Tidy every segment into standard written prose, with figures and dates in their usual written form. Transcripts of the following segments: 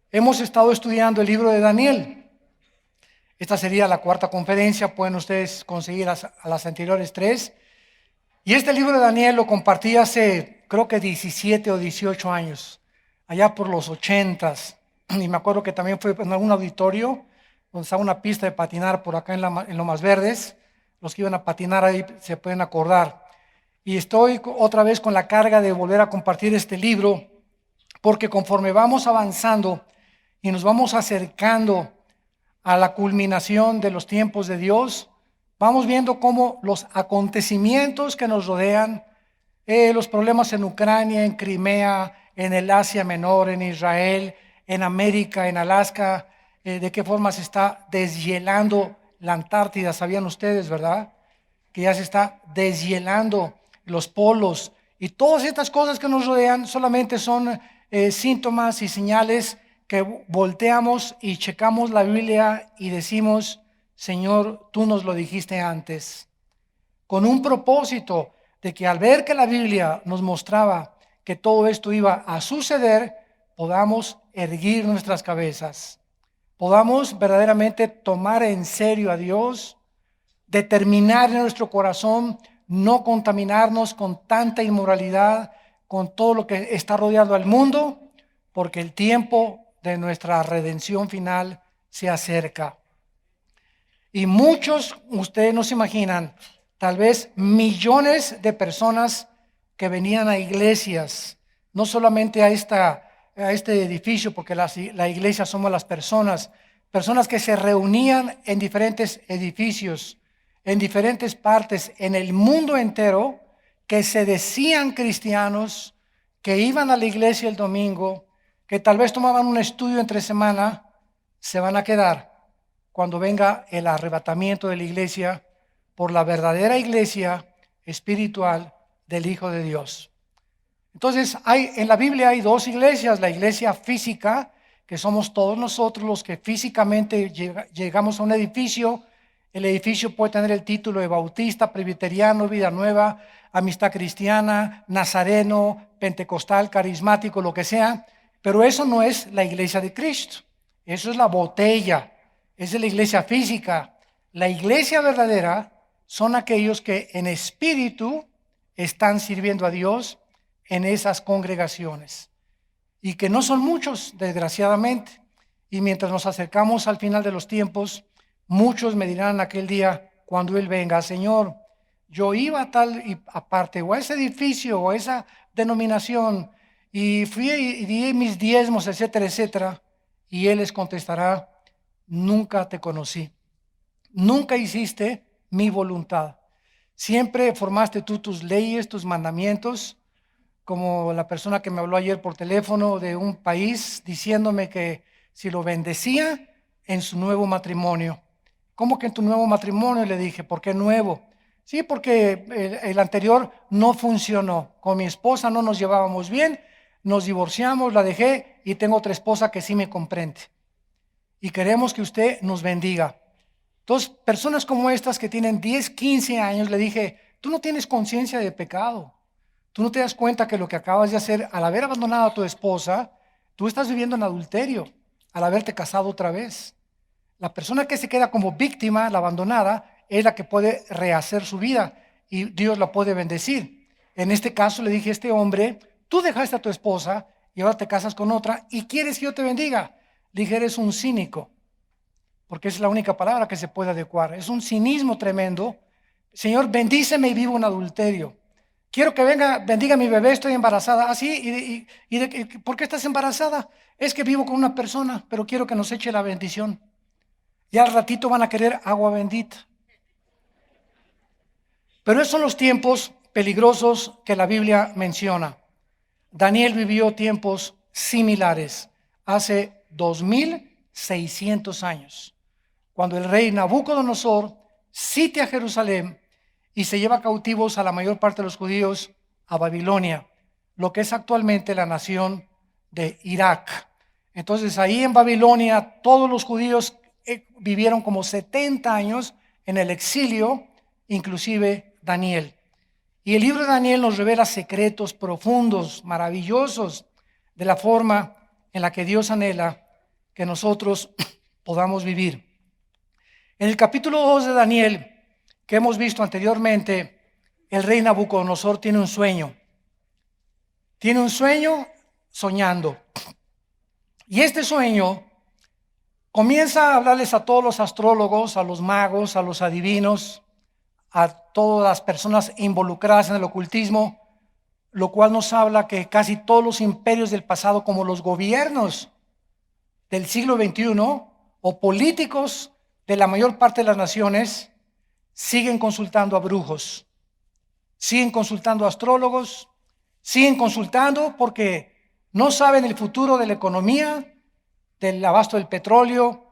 Hemos estado estudiando el libro de Daniel. Esta sería la cuarta conferencia, pueden ustedes conseguir a las anteriores tres. Y este libro de Daniel lo compartí hace, creo que 17 o 18 años, allá por los 80s. Y me acuerdo que también fue en algún auditorio, donde estaba una pista de patinar por acá en Lomas Verdes. Los que iban a patinar ahí se pueden acordar. Y estoy otra vez con la carga de volver a compartir este libro, porque conforme vamos avanzando y nos vamos acercando a la culminación de los tiempos de Dios, vamos viendo cómo los acontecimientos que nos rodean, los problemas en Ucrania, en Crimea, en el Asia Menor, en Israel, en América, en Alaska, de qué forma se está deshielando la Antártida, sabían ustedes, ¿verdad? Que ya se está deshielando los polos, y todas estas cosas que nos rodean solamente son síntomas y señales que volteamos y checamos la Biblia y decimos: Señor, tú nos lo dijiste antes, con un propósito de que al ver que la Biblia nos mostraba que todo esto iba a suceder, podamos erguir nuestras cabezas, podamos verdaderamente tomar en serio a Dios, determinar en nuestro corazón no contaminarnos con tanta inmoralidad, con todo lo que está rodeando al mundo, porque el tiempo de nuestra redención final se acerca. Y muchos, ustedes no se imaginan, tal vez millones de personas que venían a iglesias, no solamente a este edificio, porque la iglesia somos las personas que se reunían en diferentes edificios, en diferentes partes, en el mundo entero, que se decían cristianos, que iban a la iglesia el domingo, que tal vez tomaban un estudio entre semana, se van a quedar cuando venga el arrebatamiento de la iglesia por la verdadera iglesia espiritual del Hijo de Dios. Entonces, en la Biblia hay dos iglesias: la iglesia física, que somos todos nosotros los que físicamente llegamos a un edificio. El edificio puede tener el título de bautista, presbiteriano, vida nueva, amistad cristiana, nazareno, pentecostal, carismático, lo que sea, pero eso no es la iglesia de Cristo. Eso es la botella, esa es la iglesia física. La iglesia verdadera son aquellos que en espíritu están sirviendo a Dios en esas congregaciones, y que no son muchos, desgraciadamente. Y mientras nos acercamos al final de los tiempos, muchos me dirán aquel día, cuando Él venga: Señor, yo iba a tal y aparte, o a ese edificio, o a esa denominación, y fui y di mis diezmos, etcétera, etcétera. Y Él les contestará: nunca te conocí, nunca hiciste mi voluntad. Siempre formaste tú tus leyes, tus mandamientos, como la persona que me habló ayer por teléfono de un país diciéndome que si lo bendecía en su nuevo matrimonio. ¿Cómo que en tu nuevo matrimonio? Le dije: ¿por qué nuevo? Sí, porque el anterior no funcionó. Con mi esposa no nos llevábamos bien, nos divorciamos, la dejé y tengo otra esposa que sí me comprende. Y queremos que usted nos bendiga. Entonces, personas como estas que tienen 10, 15 años, le dije: tú no tienes conciencia de pecado. Tú no te das cuenta que lo que acabas de hacer al haber abandonado a tu esposa, tú estás viviendo en adulterio al haberte casado otra vez. La persona que se queda como víctima, la abandonada, es la que puede rehacer su vida y Dios la puede bendecir. En este caso le dije a este hombre: tú dejaste a tu esposa y ahora te casas con otra y quieres que yo te bendiga. Le dije: eres un cínico, porque es la única palabra que se puede adecuar. Es un cinismo tremendo. Señor, bendíceme y vivo en adulterio. Quiero que venga, bendiga a mi bebé, estoy embarazada. ¿Sí? ¿Por qué estás embarazada? Es que vivo con una persona, pero quiero que nos eche la bendición. Ya al ratito van a querer agua bendita. Pero esos son los tiempos peligrosos que la Biblia menciona. Daniel vivió tiempos similares hace 2600 años, cuando el rey Nabucodonosor sitia Jerusalén y se lleva cautivos a la mayor parte de los judíos a Babilonia, lo que es actualmente la nación de Irak. Entonces ahí en Babilonia todos los judíos vivieron como 70 años en el exilio, inclusive Daniel. Y el libro de Daniel nos revela secretos profundos, maravillosos, de la forma en la que Dios anhela que nosotros podamos vivir. En el capítulo 2 de Daniel, que hemos visto anteriormente, el rey Nabucodonosor tiene un sueño. Tiene un sueño soñando. Y este sueño comienza a hablarles a todos los astrólogos, a los magos, a los adivinos, a todas las personas involucradas en el ocultismo, lo cual nos habla que casi todos los imperios del pasado, como los gobiernos del siglo XXI o políticos de la mayor parte de las naciones, siguen consultando a brujos, siguen consultando a astrólogos, siguen consultando porque no saben el futuro de la economía, del abasto del petróleo,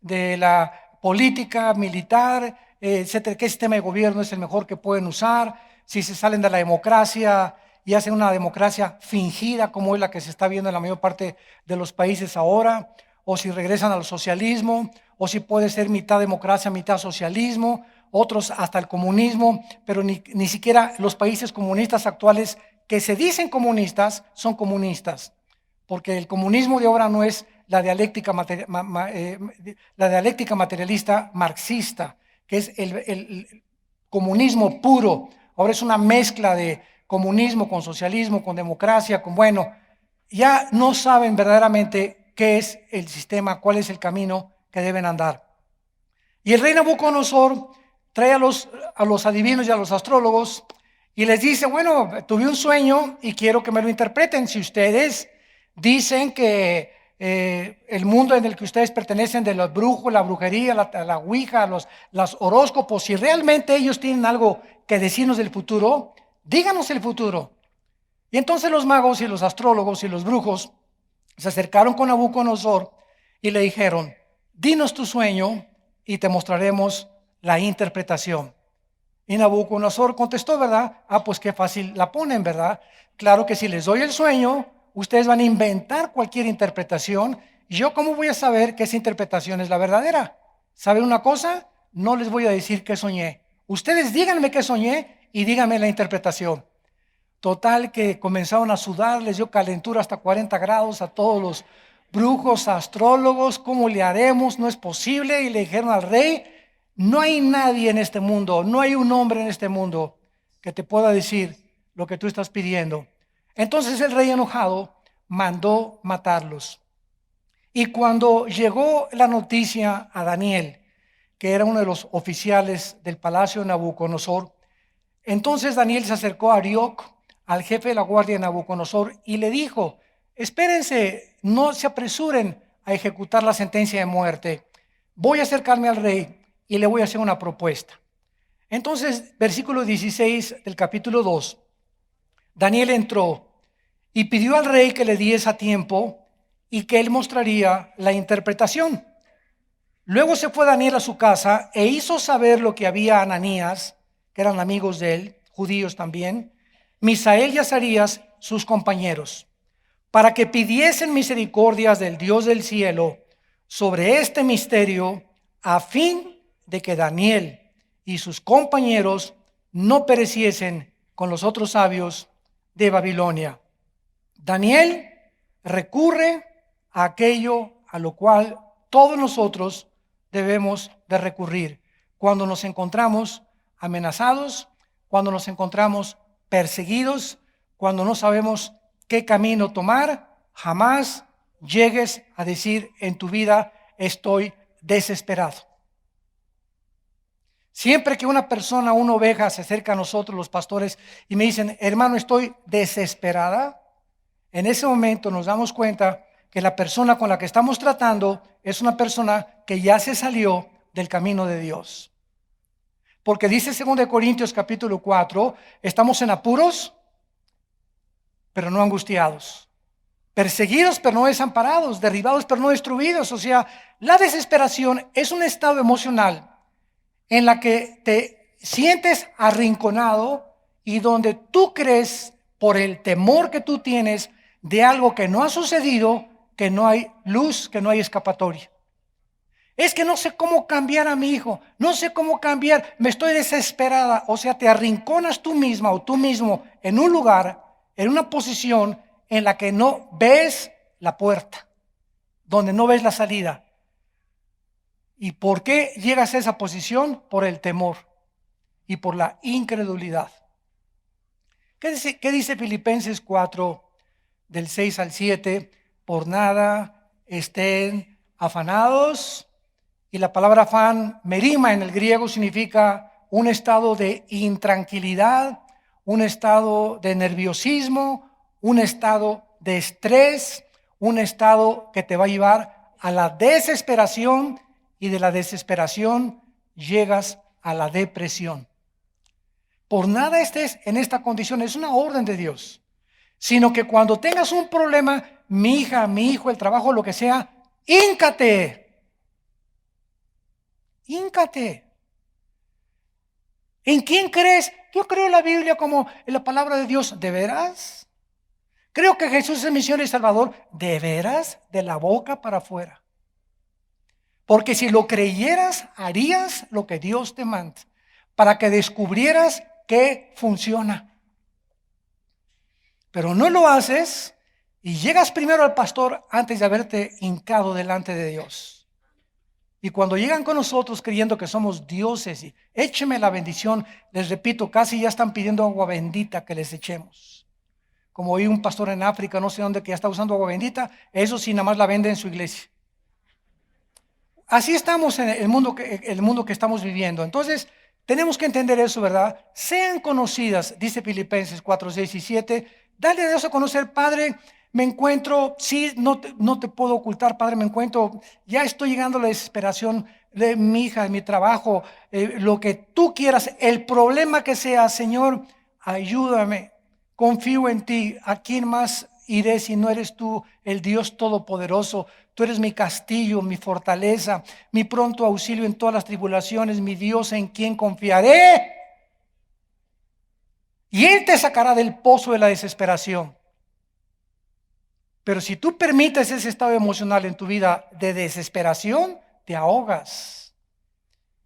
de la política militar, etcétera. ¿Qué sistema de gobierno es el mejor que pueden usar? Si se salen de la democracia y hacen una democracia fingida como es la que se está viendo en la mayor parte de los países ahora, o si regresan al socialismo, o si puede ser mitad democracia, mitad socialismo, otros hasta el comunismo, pero ni siquiera los países comunistas actuales que se dicen comunistas son comunistas, porque el comunismo de ahora no es la dialéctica materialista marxista, que es el comunismo puro. Ahora es una mezcla de comunismo con socialismo, con democracia, ya no saben verdaderamente qué es el sistema, cuál es el camino que deben andar. Y el rey Nabucodonosor trae a los adivinos y a los astrólogos y les dice, bueno, tuve un sueño y quiero que me lo interpreten. Si ustedes dicen que el mundo en el que ustedes pertenecen, de los brujos, la brujería, la ouija, los horóscopos, si realmente ellos tienen algo que decirnos del futuro, díganos el futuro. Y entonces los magos y los astrólogos y los brujos se acercaron con Nabucodonosor y le dijeron, dinos tu sueño y te mostraremos la interpretación. Y Nabucodonosor contestó, ¿verdad? Pues qué fácil la ponen, ¿verdad? Claro que si les doy el sueño, ustedes van a inventar cualquier interpretación. ¿Y yo cómo voy a saber que esa interpretación es la verdadera? ¿Saben una cosa? No les voy a decir qué soñé. Ustedes díganme qué soñé y díganme la interpretación. Total que comenzaron a sudar, les dio calentura hasta 40 grados a todos los brujos, astrólogos. ¿Cómo le haremos? No es posible. Y le dijeron al rey, no hay nadie en este mundo, no hay un hombre en este mundo que te pueda decir lo que tú estás pidiendo. Entonces el rey enojado mandó matarlos. Y cuando llegó la noticia a Daniel, que era uno de los oficiales del palacio de Nabucodonosor, entonces Daniel se acercó a Arioc, al jefe de la guardia de Nabucodonosor, y le dijo, espérense, no se apresuren a ejecutar la sentencia de muerte. Voy a acercarme al rey y le voy a hacer una propuesta. Entonces, versículo 16 del capítulo 2, Daniel entró y pidió al rey que le diese a tiempo y que él mostraría la interpretación. Luego se fue Daniel a su casa e hizo saber lo que había a Ananías, que eran amigos de él, judíos también, Misael y Azarías, sus compañeros, para que pidiesen misericordias del Dios del cielo sobre este misterio, a fin de que Daniel y sus compañeros no pereciesen con los otros sabios de Babilonia. Daniel recurre a aquello a lo cual todos nosotros debemos de recurrir cuando nos encontramos amenazados, cuando nos encontramos perseguidos, cuando no sabemos qué camino tomar. Jamás llegues a decir en tu vida, estoy desesperado. Siempre que una persona, una oveja se acerca a nosotros, los pastores, y me dicen, hermano, estoy desesperada, en ese momento nos damos cuenta que la persona con la que estamos tratando es una persona que ya se salió del camino de Dios. Porque dice 2 Corintios capítulo 4, estamos en apuros, pero no angustiados, perseguidos, pero no desamparados, derribados, pero no destruidos. O sea, la desesperación es un estado emocional en la que te sientes arrinconado y donde tú crees, por el temor que tú tienes de algo que no ha sucedido, que no hay luz, que no hay escapatoria. Es que no sé cómo cambiar a mi hijo, no sé cómo cambiar, me estoy desesperada. O sea, te arrinconas tú misma o tú mismo en un lugar, en una posición en la que no ves la puerta, donde no ves la salida. ¿Y por qué llegas a esa posición? Por el temor y por la incredulidad. ¿Qué dice Filipenses 4, del 6 al 7? Por nada estén afanados. Y la palabra afán, merima en el griego, significa un estado de intranquilidad, un estado de nerviosismo, un estado de estrés, un estado que te va a llevar a la desesperación, y de la desesperación llegas a la depresión. Por nada estés en esta condición, es una orden de Dios, sino que cuando tengas un problema, mi hija, mi hijo, el trabajo, lo que sea, híncate. ¿En quién crees? Yo creo en la Biblia como en la palabra de Dios. ¿De veras? Creo que Jesús es mi Señor y Salvador. ¿De veras? De la boca para afuera. Porque si lo creyeras, harías lo que Dios te manda, para que descubrieras que funciona. Pero no lo haces y llegas primero al pastor antes de haberte hincado delante de Dios. Y cuando llegan con nosotros creyendo que somos dioses y écheme la bendición, les repito, casi ya están pidiendo agua bendita que les echemos. Como oí un pastor en África, no sé dónde, que ya está usando agua bendita, eso sí, nada más la vende en su iglesia. Así estamos en el mundo que estamos viviendo. Entonces, tenemos que entender eso, ¿verdad? Sean conocidas, dice Filipenses 4, 6 y 7. Dale a Dios a conocer, Padre. Me encuentro, sí, no te puedo ocultar, Padre, me encuentro, ya estoy llegando a la desesperación de mi hija, de mi trabajo, lo que tú quieras, el problema que sea, Señor, ayúdame, confío en ti. ¿A quién más iré si no eres tú, el Dios Todopoderoso? Tú eres mi castillo, mi fortaleza, mi pronto auxilio en todas las tribulaciones, mi Dios en quien confiaré. Y Él te sacará del pozo de la desesperación. Pero si tú permites ese estado emocional en tu vida de desesperación, te ahogas.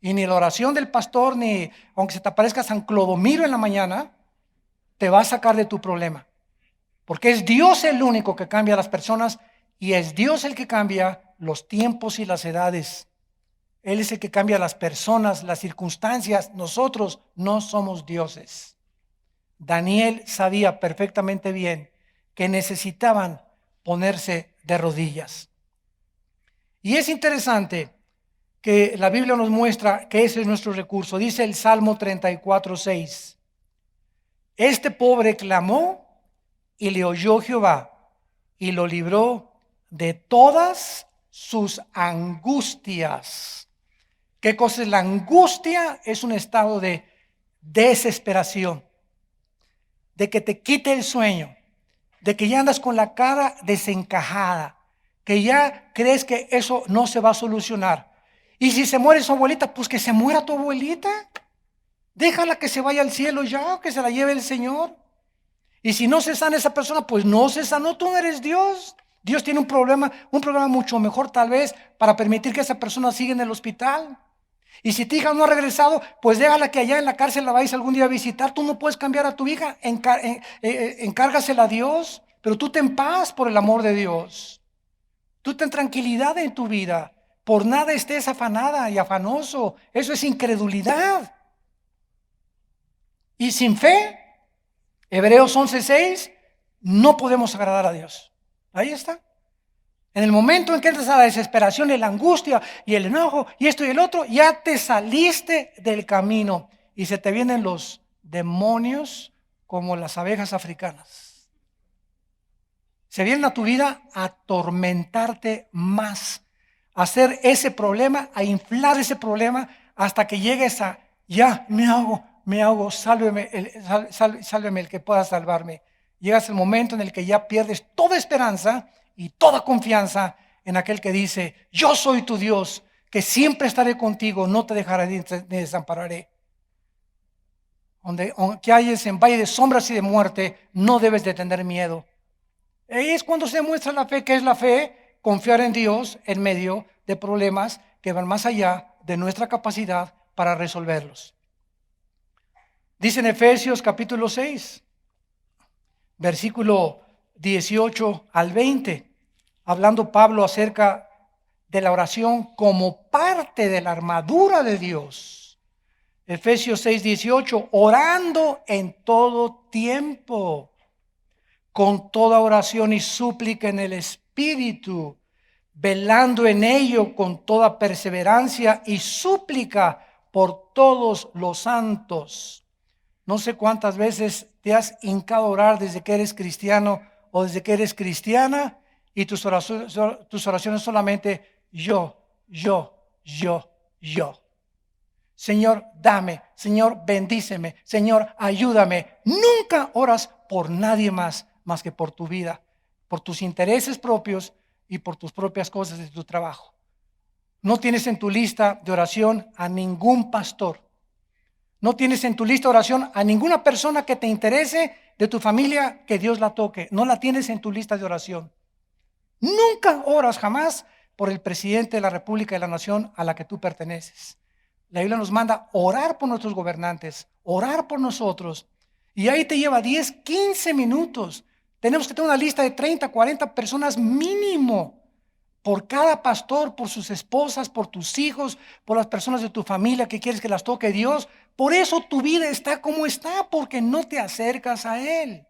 Y ni la oración del pastor, ni aunque se te aparezca San Clodomiro en la mañana, te va a sacar de tu problema. Porque es Dios el único que cambia a las personas y es Dios el que cambia los tiempos y las edades. Él es el que cambia las personas, las circunstancias. Nosotros no somos dioses. Daniel sabía perfectamente bien que necesitaban ponerse de rodillas. Y es interesante que la Biblia nos muestra que ese es nuestro recurso. Dice el Salmo 34, 6. Este pobre clamó y le oyó Jehová y lo libró de todas sus angustias. ¿Qué cosa es la angustia? Es un estado de desesperación, de que te quite el sueño, de que ya andas con la cara desencajada, que ya crees que eso no se va a solucionar. Y si se muere su abuelita, pues que se muera tu abuelita. Déjala que se vaya al cielo ya, que se la lleve el Señor. Y si no se sana esa persona, pues no se sanó, tú no eres Dios. Dios tiene un programa mucho mejor tal vez para permitir que esa persona siga en el hospital. Y si tu hija no ha regresado, pues déjala que allá en la cárcel la vayas algún día a visitar. Tú no puedes cambiar a tu hija, encárgasela a Dios, pero tú ten paz por el amor de Dios. Tú ten tranquilidad en tu vida. Por nada estés afanada y afanoso. Eso es incredulidad. Y sin fe, Hebreos 11:6, no podemos agradar a Dios. Ahí está. En el momento en que entras a la desesperación y la angustia y el enojo y esto y el otro, ya te saliste del camino y se te vienen los demonios como las abejas africanas. Se vienen a tu vida a atormentarte más, a hacer ese problema, a inflar ese problema hasta que llegues a, ya me ahogo, sálveme el que pueda salvarme. Llegas al momento en el que ya pierdes toda esperanza y toda confianza en aquel que dice, yo soy tu Dios, que siempre estaré contigo, no te dejaré ni desampararé. Aunque hayas en valle de sombras y de muerte, no debes de tener miedo. Ahí es cuando se muestra la fe. ¿Qué es la fe? Confiar en Dios en medio de problemas que van más allá de nuestra capacidad para resolverlos. Dice en Efesios capítulo 6, versículo 18 al 20. hablando Pablo acerca de la oración como parte de la armadura de Dios. Efesios 6:18, orando en todo tiempo, con toda oración y súplica en el Espíritu, velando en ello con toda perseverancia y súplica por todos los santos. No sé cuántas veces te has hincado a orar desde que eres cristiano o desde que eres cristiana y tus oraciones solamente yo. Señor, dame. Señor, bendíceme. Señor, ayúdame. Nunca oras por nadie más que por tu vida, por tus intereses propios y por tus propias cosas de tu trabajo. No tienes en tu lista de oración a ningún pastor. No tienes en tu lista de oración a ninguna persona que te interese de tu familia, que Dios la toque. No la tienes en tu lista de oración. Nunca oras jamás por el presidente de la República y la nación a la que tú perteneces. La Biblia nos manda orar por nuestros gobernantes, orar por nosotros. Y ahí te lleva 10, 15 minutos. Tenemos que tener una lista de 30, 40 personas mínimo. Por cada pastor, por sus esposas, por tus hijos, por las personas de tu familia que quieres que las toque Dios. Por eso tu vida está como está, porque no te acercas a Él.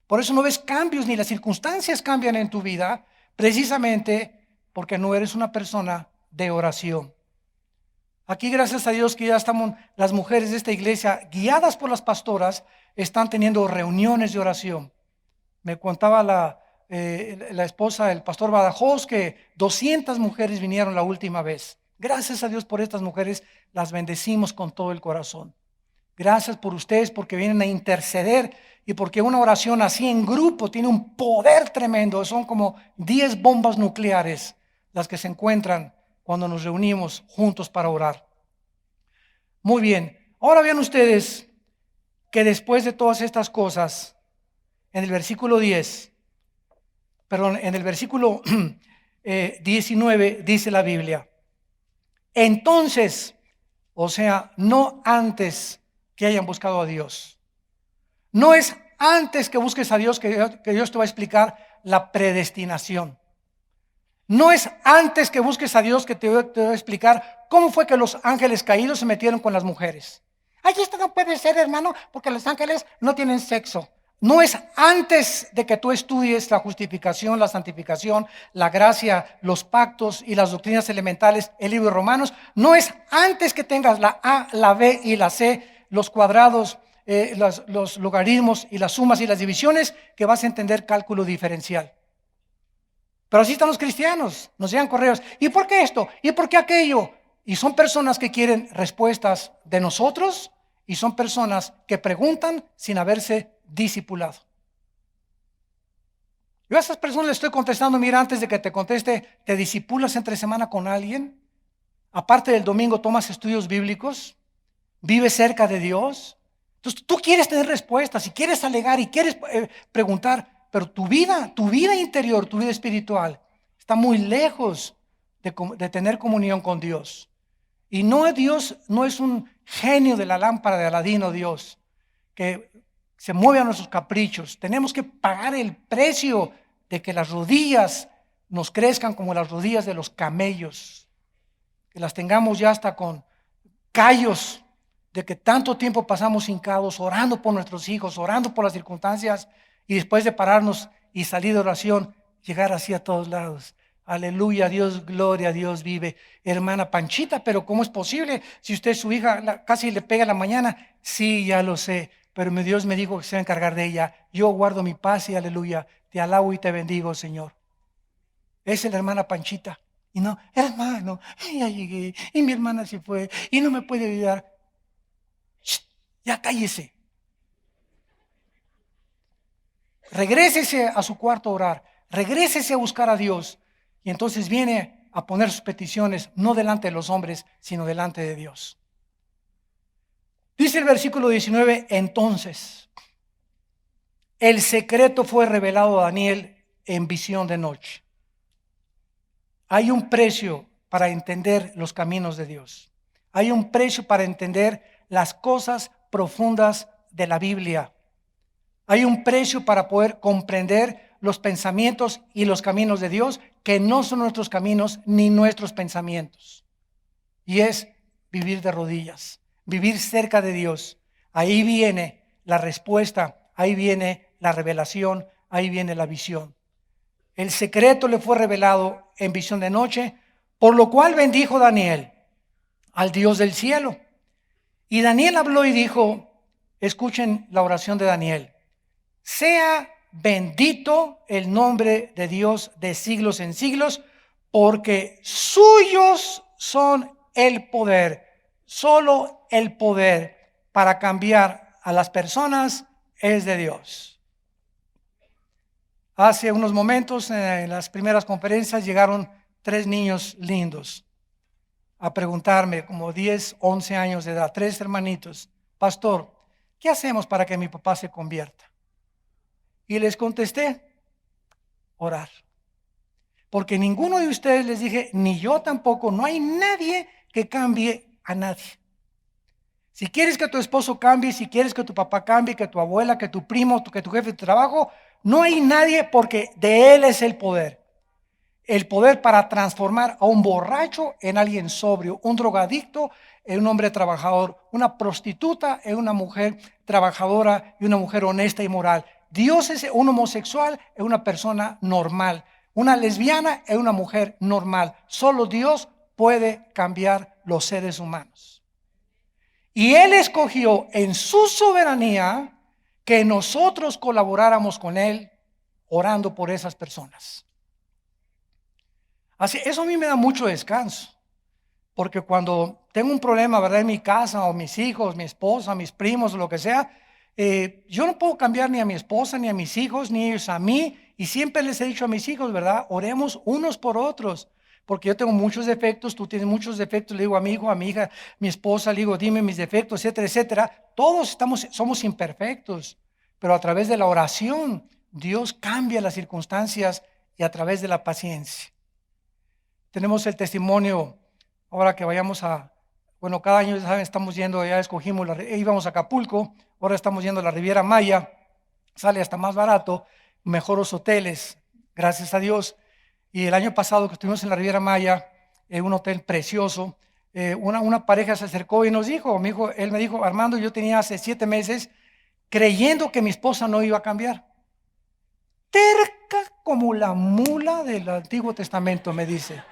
Por eso no ves cambios ni las circunstancias cambian en tu vida, precisamente porque no eres una persona de oración. Aquí, gracias a Dios que ya estamos, las mujeres de esta iglesia, guiadas por las pastoras, están teniendo reuniones de oración. Me contaba la esposa del pastor Badajoz que 200 mujeres vinieron la última vez. Gracias a Dios por estas mujeres, las bendecimos con todo el corazón. Gracias por ustedes porque vienen a interceder y porque una oración así en grupo tiene un poder tremendo. Son como 10 bombas nucleares las que se encuentran cuando nos reunimos juntos para orar. Muy bien, ahora vean ustedes que después de todas estas cosas, en el versículo 19 dice la Biblia, entonces, o sea, no antes que hayan buscado a Dios. No es antes que busques a Dios que Dios te va a explicar la predestinación. No es antes que busques a Dios que te va a explicar cómo fue que los ángeles caídos se metieron con las mujeres. Ay, esto no puede ser, hermano, porque los ángeles no tienen sexo. No es antes de que tú estudies la justificación, la santificación, la gracia, los pactos y las doctrinas elementales, el libro de Romanos. No es antes que tengas la A, la B y la C, los cuadrados, los logaritmos y las sumas y las divisiones, que vas a entender cálculo diferencial. Pero así están los cristianos, nos llegan correos. ¿Y por qué esto? ¿Y por qué aquello? Y son personas que quieren respuestas de nosotros y son personas que preguntan sin haberse discipulado. Yo a esas personas les estoy contestando, mira, antes de que te conteste, ¿te discipulas entre semana con alguien? Aparte del domingo, ¿tomas estudios bíblicos? ¿Vives cerca de Dios? Entonces tú quieres tener respuestas y quieres alegar y quieres preguntar. Pero tu vida interior, tu vida espiritual, está muy lejos de tener comunión con Dios. Y Dios no es un genio de la lámpara de Aladino, Dios, que se mueve a nuestros caprichos. Tenemos que pagar el precio de que las rodillas nos crezcan como las rodillas de los camellos, que las tengamos ya hasta con callos, de que tanto tiempo pasamos hincados orando por nuestros hijos, orando por las circunstancias. Y después de pararnos y salir de oración, llegar así a todos lados. Aleluya, Dios, gloria, Dios vive. Hermana Panchita, pero ¿cómo es posible? Si usted su hija casi le pega en la mañana. Sí, ya lo sé, pero mi Dios me dijo que se va a encargar de ella. Yo guardo mi paz y aleluya. Te alabo y te bendigo, Señor. Esa es la hermana Panchita. Y no, hermano, ya llegué y mi hermana se fue y no me puede ayudar. ¡Shh! Ya cállese. Regrésese a su cuarto a orar, regrésese a buscar a Dios y entonces viene a poner sus peticiones no delante de los hombres, sino delante de Dios. Dice el versículo 19, entonces, el secreto fue revelado a Daniel en visión de noche. Hay un precio para entender los caminos de Dios. Hay un precio para entender las cosas profundas de la Biblia. Hay un precio para poder comprender los pensamientos y los caminos de Dios, que no son nuestros caminos ni nuestros pensamientos. Y es vivir de rodillas, vivir cerca de Dios. Ahí viene la respuesta, ahí viene la revelación, ahí viene la visión. El secreto le fue revelado en visión de noche, por lo cual bendijo Daniel al Dios del cielo. Y Daniel habló y dijo, escuchen la oración de Daniel: sea bendito el nombre de Dios de siglos en siglos, porque suyos son el poder, solo el poder para cambiar a las personas es de Dios. Hace unos momentos en las primeras conferencias llegaron 3 niños lindos a preguntarme, como 10, 11 años de edad, 3 hermanitos: pastor, ¿qué hacemos para que mi papá se convierta? Y les contesté: orar. Porque ninguno de ustedes, les dije, ni yo tampoco, no hay nadie que cambie a nadie. Si quieres que tu esposo cambie, si quieres que tu papá cambie, que tu abuela, que tu primo, que tu jefe de trabajo, no hay nadie, porque de él es el poder. El poder para transformar a un borracho en alguien sobrio, un drogadicto en un hombre trabajador, una prostituta en una mujer trabajadora y una mujer honesta y moral. Dios es un homosexual en una persona normal, una lesbiana en una mujer normal. Solo Dios puede cambiar los seres humanos. Y Él escogió en su soberanía que nosotros colaboráramos con Él orando por esas personas. Así, eso a mí me da mucho descanso, porque cuando tengo un problema, ¿verdad?, en mi casa, o mis hijos, mi esposa, mis primos, o lo que sea, yo no puedo cambiar ni a mi esposa, ni a mis hijos, ni ellos a mí, y siempre les he dicho a mis hijos, ¿verdad?, oremos unos por otros, porque yo tengo muchos defectos, tú tienes muchos defectos, le digo a mi hijo, a mi hija, mi esposa, le digo, dime mis defectos, etcétera, etcétera. Todos somos imperfectos, pero a través de la oración, Dios cambia las circunstancias, y a través de la paciencia. Tenemos el testimonio, ahora que vayamos bueno, cada año, ¿saben?, estamos yendo, ya escogimos, íbamos a Acapulco, ahora estamos yendo a la Riviera Maya, sale hasta más barato, mejores hoteles, gracias a Dios. Y el año pasado que estuvimos en la Riviera Maya, en un hotel precioso, una pareja se acercó y nos dijo, él me dijo, Armando, yo tenía hace 7 meses creyendo que mi esposa no iba a cambiar. Terca como la mula del Antiguo Testamento, me dice.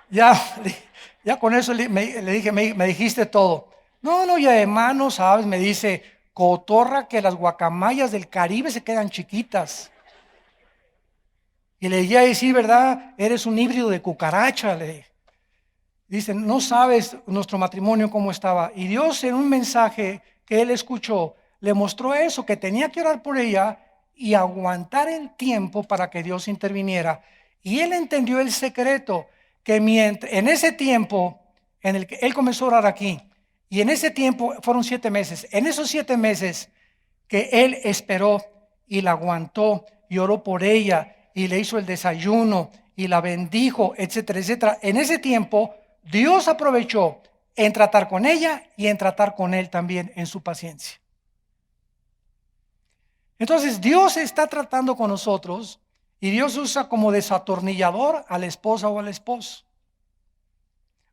Ya con eso le dije, me dijiste todo. No, y además no sabes, me dice, cotorra, que las guacamayas del Caribe se quedan chiquitas. Y le dije, sí, ¿verdad? Eres un híbrido de cucaracha, le dije. Dice, no sabes nuestro matrimonio cómo estaba. Y Dios, en un mensaje que él escuchó, le mostró eso, que tenía que orar por ella y aguantar el tiempo para que Dios interviniera. Y él entendió el secreto, que en ese tiempo en el que él comenzó a orar aquí, y en ese tiempo fueron 7 meses, en esos 7 meses que él esperó y la aguantó y oró por ella y le hizo el desayuno y la bendijo, etcétera, etcétera. En ese tiempo Dios aprovechó en tratar con ella y en tratar con él también en su paciencia. Entonces Dios está tratando con nosotros, y Dios usa como desatornillador a la esposa o al esposo,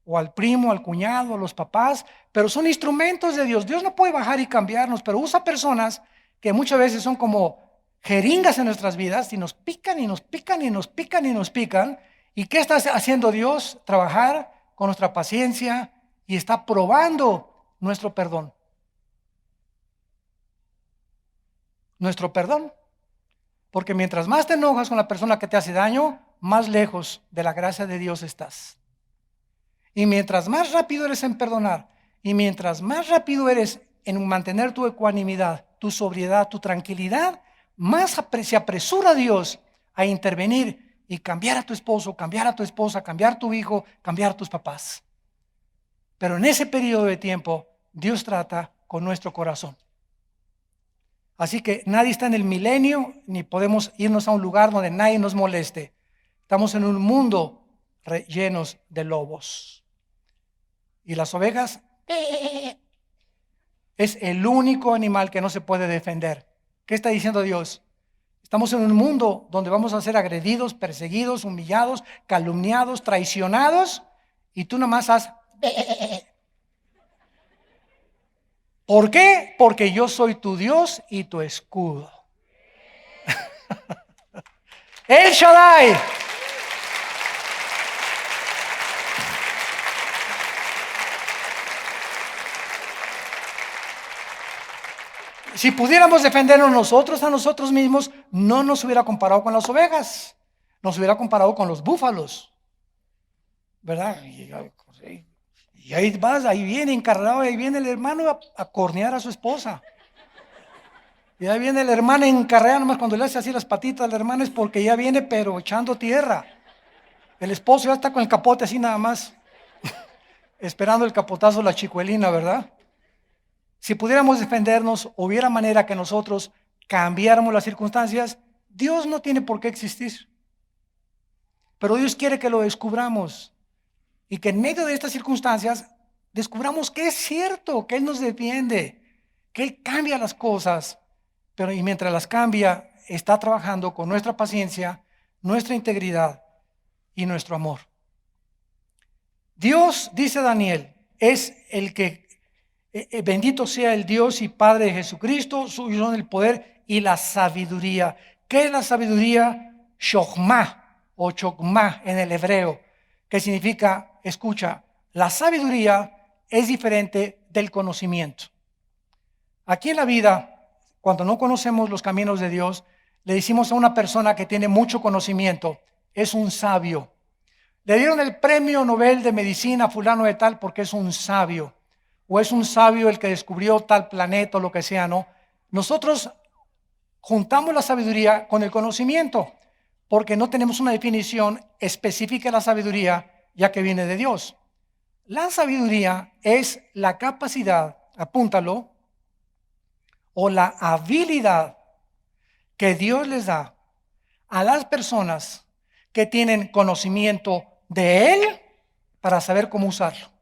o al primo, al cuñado, a los papás, pero son instrumentos de Dios. Dios no puede bajar y cambiarnos, pero usa personas que muchas veces son como jeringas en nuestras vidas, y nos pican y nos pican y nos pican y nos pican. ¿Y qué está haciendo Dios? Trabajar con nuestra paciencia, y está probando nuestro perdón. Nuestro perdón. Porque mientras más te enojas con la persona que te hace daño, más lejos de la gracia de Dios estás. Y mientras más rápido eres en perdonar, y mientras más rápido eres en mantener tu ecuanimidad, tu sobriedad, tu tranquilidad, más se apresura Dios a intervenir y cambiar a tu esposo, cambiar a tu esposa, cambiar a tu hijo, cambiar a tus papás. Pero en ese periodo de tiempo, Dios trata con nuestro corazón. Así que nadie está en el milenio, ni podemos irnos a un lugar donde nadie nos moleste. Estamos en un mundo llenos de lobos. Y las ovejas es el único animal que no se puede defender. ¿Qué está diciendo Dios? Estamos en un mundo donde vamos a ser agredidos, perseguidos, humillados, calumniados, traicionados, y tú nomás haz. ¿Por qué? Porque yo soy tu Dios y tu escudo. El Shaddai. Si pudiéramos defendernos nosotros a nosotros mismos, no nos hubiera comparado con las ovejas, nos hubiera comparado con los búfalos, ¿verdad? Y ahí vas, ahí viene encarnado, ahí viene el hermano a cornear a su esposa. Y ahí viene el hermano encarreado, nomás cuando le hace así las patitas al hermano es porque ya viene pero echando tierra. El esposo ya está con el capote así nada más, esperando el capotazo de la chicuelina, ¿verdad? Si pudiéramos defendernos, hubiera manera que nosotros cambiáramos las circunstancias, Dios no tiene por qué existir. Pero Dios quiere que lo descubramos y que en medio de estas circunstancias descubramos que es cierto, que Él nos defiende, que Él cambia las cosas, pero y mientras las cambia, está trabajando con nuestra paciencia, nuestra integridad y nuestro amor. Dios, dice Daniel, es el que bendito sea el Dios y Padre de Jesucristo, suyo son el poder y la sabiduría. ¿Qué es la sabiduría? Shochma o chokma en el hebreo, que significa, escucha, la sabiduría es diferente del conocimiento. Aquí en la vida, cuando no conocemos los caminos de Dios, le decimos a una persona que tiene mucho conocimiento, es un sabio. Le dieron el premio Nobel de Medicina a fulano de tal porque es un sabio. O es un sabio el que descubrió tal planeta o lo que sea, ¿no? Nosotros juntamos la sabiduría con el conocimiento, porque no tenemos una definición específica de la sabiduría, ya que viene de Dios. La sabiduría es la capacidad, apúntalo, o la habilidad que Dios les da a las personas que tienen conocimiento de Él para saber cómo usarlo.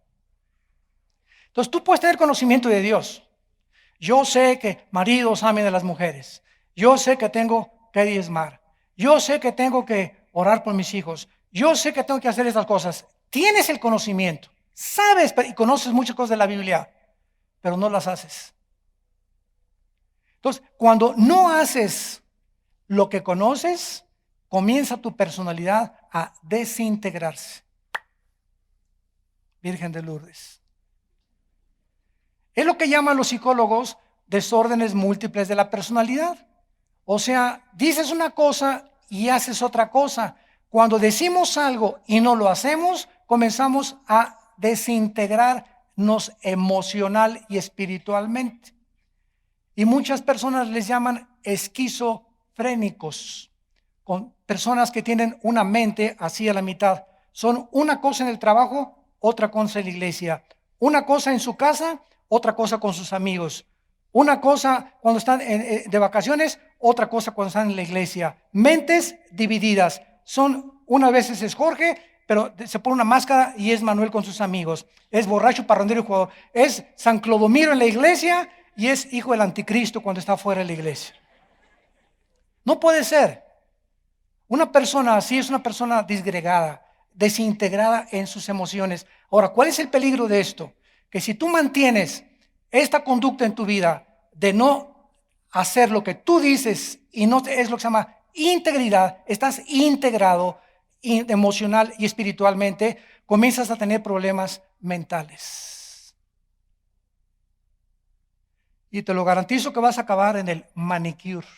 Entonces tú puedes tener conocimiento de Dios. Yo sé que maridos amen a las mujeres. Yo sé que tengo que diezmar. Yo sé que tengo que orar por mis hijos. Yo sé que tengo que hacer estas cosas. Tienes el conocimiento. Sabes y conoces muchas cosas de la Biblia, pero no las haces. Entonces, cuando no haces lo que conoces, comienza tu personalidad a desintegrarse. Virgen de Lourdes. Es lo que llaman los psicólogos desórdenes múltiples de la personalidad. O sea, dices una cosa y haces otra cosa. Cuando decimos algo y no lo hacemos, comenzamos a desintegrarnos emocional y espiritualmente. Y muchas personas les llaman esquizofrénicos, con personas que tienen una mente así a la mitad. Son una cosa en el trabajo, otra cosa en la iglesia. Una cosa en su casa, otra cosa con sus amigos. Una cosa cuando están de vacaciones, otra cosa cuando están en la iglesia. Mentes divididas. Una vez es Jorge, pero se pone una máscara y es Manuel con sus amigos. Es borracho, parrandero y jugador. Es San Clodomiro en la iglesia y es hijo del anticristo cuando está fuera de la iglesia. No puede ser. Una persona así es una persona disgregada, desintegrada en sus emociones. Ahora, ¿cuál es el peligro de esto? Que si tú mantienes esta conducta en tu vida de no hacer lo que tú dices y no es lo que se llama integridad, estás integrado emocional y espiritualmente, comienzas a tener problemas mentales. Y te lo garantizo que vas a acabar en el manicure.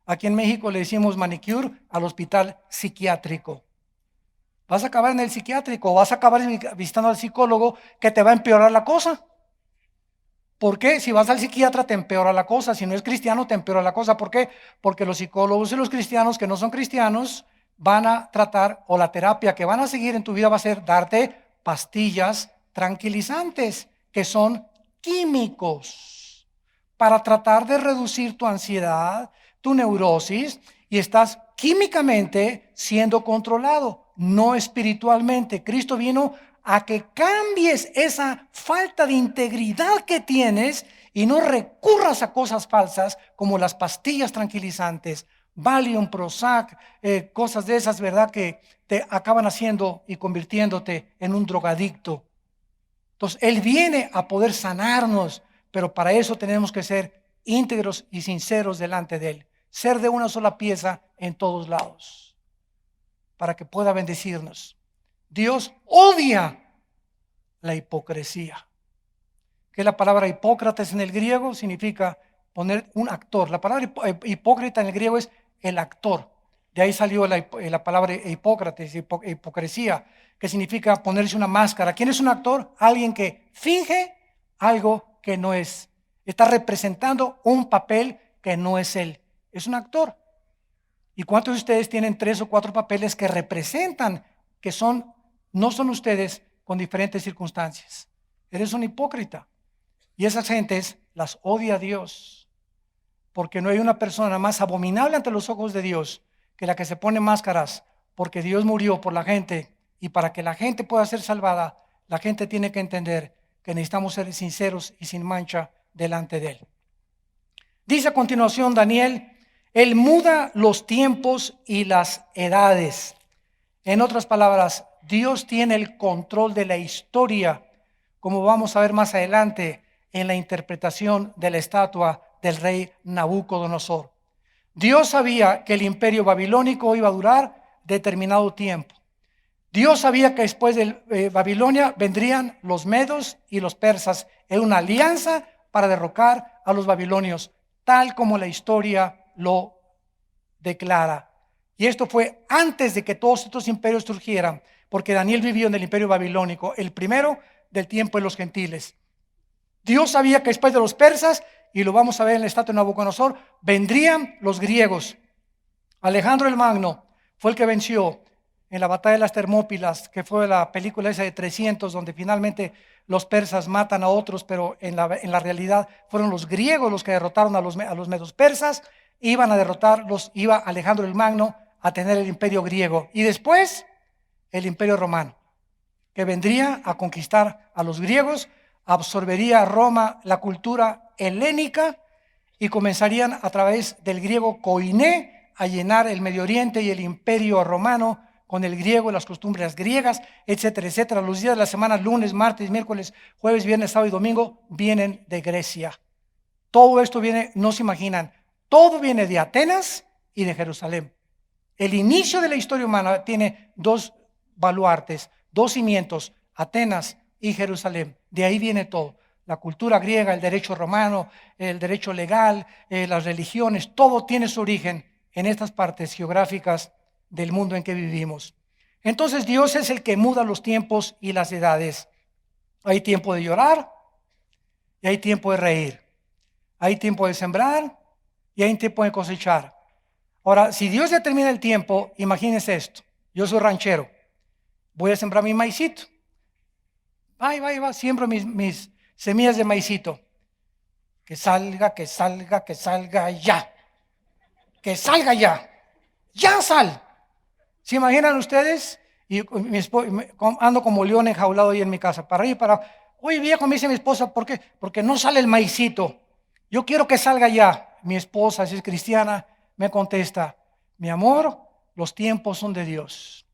Aquí en México le decimos manicure al hospital psiquiátrico. Vas a acabar en el psiquiátrico, vas a acabar visitando al psicólogo que te va a empeorar la cosa. ¿Por qué? Si vas al psiquiatra te empeora la cosa, si no es cristiano te empeora la cosa. ¿Por qué? Porque los psicólogos y los cristianos que no son cristianos van a tratar, o la terapia que van a seguir en tu vida va a ser darte pastillas tranquilizantes, que son químicos, para tratar de reducir tu ansiedad, tu neurosis, y estás químicamente siendo controlado, no espiritualmente. Cristo vino a que cambies esa falta de integridad que tienes y no recurras a cosas falsas como las pastillas tranquilizantes, Valium, Prozac, cosas de esas, ¿verdad? Que te acaban haciendo y convirtiéndote en un drogadicto. Entonces, Él viene a poder sanarnos, pero para eso tenemos que ser íntegros y sinceros delante de Él. Ser de una sola pieza en todos lados, para que pueda bendecirnos. Dios odia la hipocresía. Que la palabra hipócrates en el griego significa poner un actor. La palabra hipócrita en el griego es el actor. De ahí salió la palabra hipócrates, hipocresía, que significa ponerse una máscara. ¿Quién es un actor? Alguien que finge algo que no es. Está representando un papel que no es él. Es un actor. ¿Y cuántos de ustedes tienen 3 o 4 papeles que representan que no son ustedes con diferentes circunstancias? Eres un hipócrita. Y esas gentes las odia a Dios, porque no hay una persona más abominable ante los ojos de Dios que la que se pone máscaras, porque Dios murió por la gente, y para que la gente pueda ser salvada, la gente tiene que entender que necesitamos ser sinceros y sin mancha delante de Él. Dice a continuación Daniel, Él muda los tiempos y las edades. En otras palabras, Dios tiene el control de la historia, como vamos a ver más adelante en la interpretación de la estatua del rey Nabucodonosor. Dios sabía que el imperio babilónico iba a durar determinado tiempo. Dios sabía que después de Babilonia vendrían los medos y los persas en una alianza para derrocar a los babilonios, tal como la historia lo declara. Y esto fue antes de que todos estos imperios surgieran, porque Daniel vivió en el imperio babilónico, el primero del tiempo de los gentiles. Dios sabía que después de los persas, y lo vamos a ver en la estatua de Nabucodonosor, vendrían los griegos. Alejandro el Magno fue el que venció en la batalla de las Termópilas, que fue la película esa de 300, donde finalmente los persas matan a otros, pero en la realidad fueron los griegos los que derrotaron a los medos persas. Iba Alejandro el Magno a tener el imperio griego y después el imperio romano, que vendría a conquistar a los griegos, absorbería a Roma la cultura helénica y comenzarían a través del griego koiné a llenar el Medio Oriente y el imperio romano con el griego, las costumbres griegas, etcétera, etcétera. Los días de la semana, lunes, martes, miércoles, jueves, viernes, sábado y domingo, vienen de Grecia. Todo esto viene, no se imaginan, todo viene de Atenas y de Jerusalén. El inicio de la historia humana tiene 2 baluartes, 2 cimientos, Atenas y Jerusalén. De ahí viene todo. La cultura griega, el derecho romano, el derecho legal, las religiones, todo tiene su origen en estas partes geográficas del mundo en que vivimos. Entonces Dios es el que muda los tiempos y las edades. Hay tiempo de llorar y hay tiempo de reír. Hay tiempo de sembrar y hay tiempo de cosechar. Ahora, si Dios determina el tiempo, imagínense esto. Yo soy ranchero. Voy a sembrar mi maicito. Va, siembro mis semillas de maicito. Que salga ya. Que salga ya. Ya sal. ¿Se imaginan ustedes? Y ando como león enjaulado ahí en mi casa, para arriba y para... Oye, viejo, me dice mi esposa, ¿por qué? Porque no sale el maicito. Yo quiero que salga ya. Mi esposa, si es cristiana, me contesta, mi amor, los tiempos son de Dios.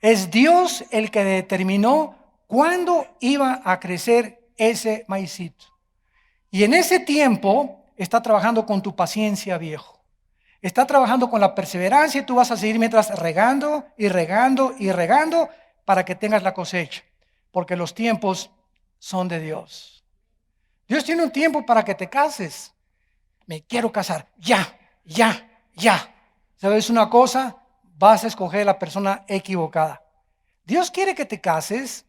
Es Dios el que determinó cuándo iba a crecer ese maicito. Y en ese tiempo está trabajando con tu paciencia, viejo. Está trabajando con la perseverancia y tú vas a seguir mientras regando y regando y regando para que tengas la cosecha. Porque los tiempos son de Dios. Dios tiene un tiempo para que te cases. Me quiero casar. Ya. ¿Sabes una cosa? Vas a escoger a la persona equivocada. Dios quiere que te cases,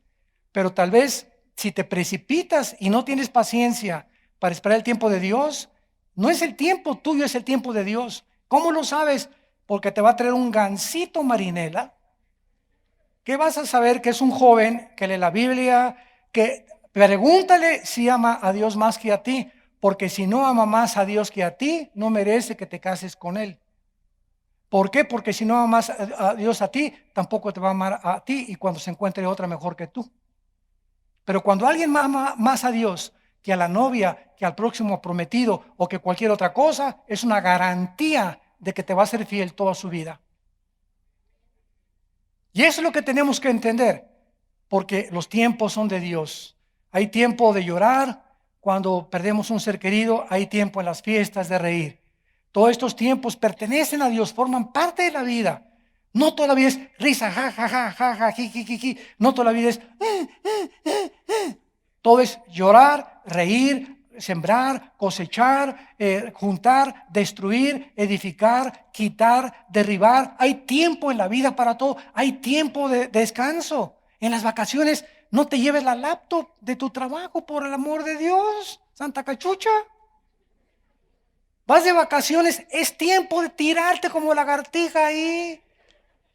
pero tal vez si te precipitas y no tienes paciencia para esperar el tiempo de Dios, no es el tiempo tuyo, es el tiempo de Dios. ¿Cómo lo sabes? Porque te va a traer un gansito marinela. ¿Qué vas a saber? Que es un joven que lee la Biblia, que pregúntale si ama a Dios más que a ti, porque si no ama más a Dios que a ti, no merece que te cases con él. ¿Por qué? Porque si no amas a Dios a ti, tampoco te va a amar a ti y cuando se encuentre otra mejor que tú. Pero cuando alguien ama más a Dios que a la novia, que al próximo prometido o que cualquier otra cosa, es una garantía de que te va a ser fiel toda su vida. Y eso es lo que tenemos que entender, porque los tiempos son de Dios. Hay tiempo de llorar cuando perdemos un ser querido, hay tiempo en las fiestas de reír. Todos estos tiempos pertenecen a Dios, forman parte de la vida. No toda la vida es risa, ja, ja, ja, ja, ja, ji, ji, ji, ji. No toda la vida es todo es llorar, reír, sembrar, cosechar, juntar, destruir, edificar, quitar, derribar. Hay tiempo en la vida para todo. Hay tiempo de descanso. En las vacaciones no te lleves la laptop de tu trabajo, por el amor de Dios, Santa Cachucha. Vas de vacaciones, es tiempo de tirarte como lagartija ahí.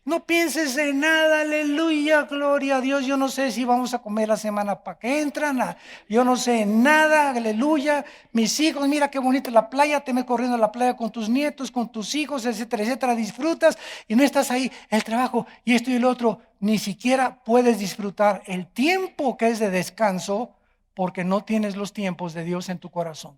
No pienses en nada, aleluya, gloria a Dios. Yo no sé si vamos a comer la semana para que entran. Yo no sé nada, aleluya. Mis hijos, mira qué bonita la playa. Te me corriendo a la playa con tus nietos, con tus hijos, etcétera, etcétera. Disfrutas y no estás ahí. El trabajo y esto y el otro. Ni siquiera puedes disfrutar el tiempo que es de descanso porque no tienes los tiempos de Dios en tu corazón.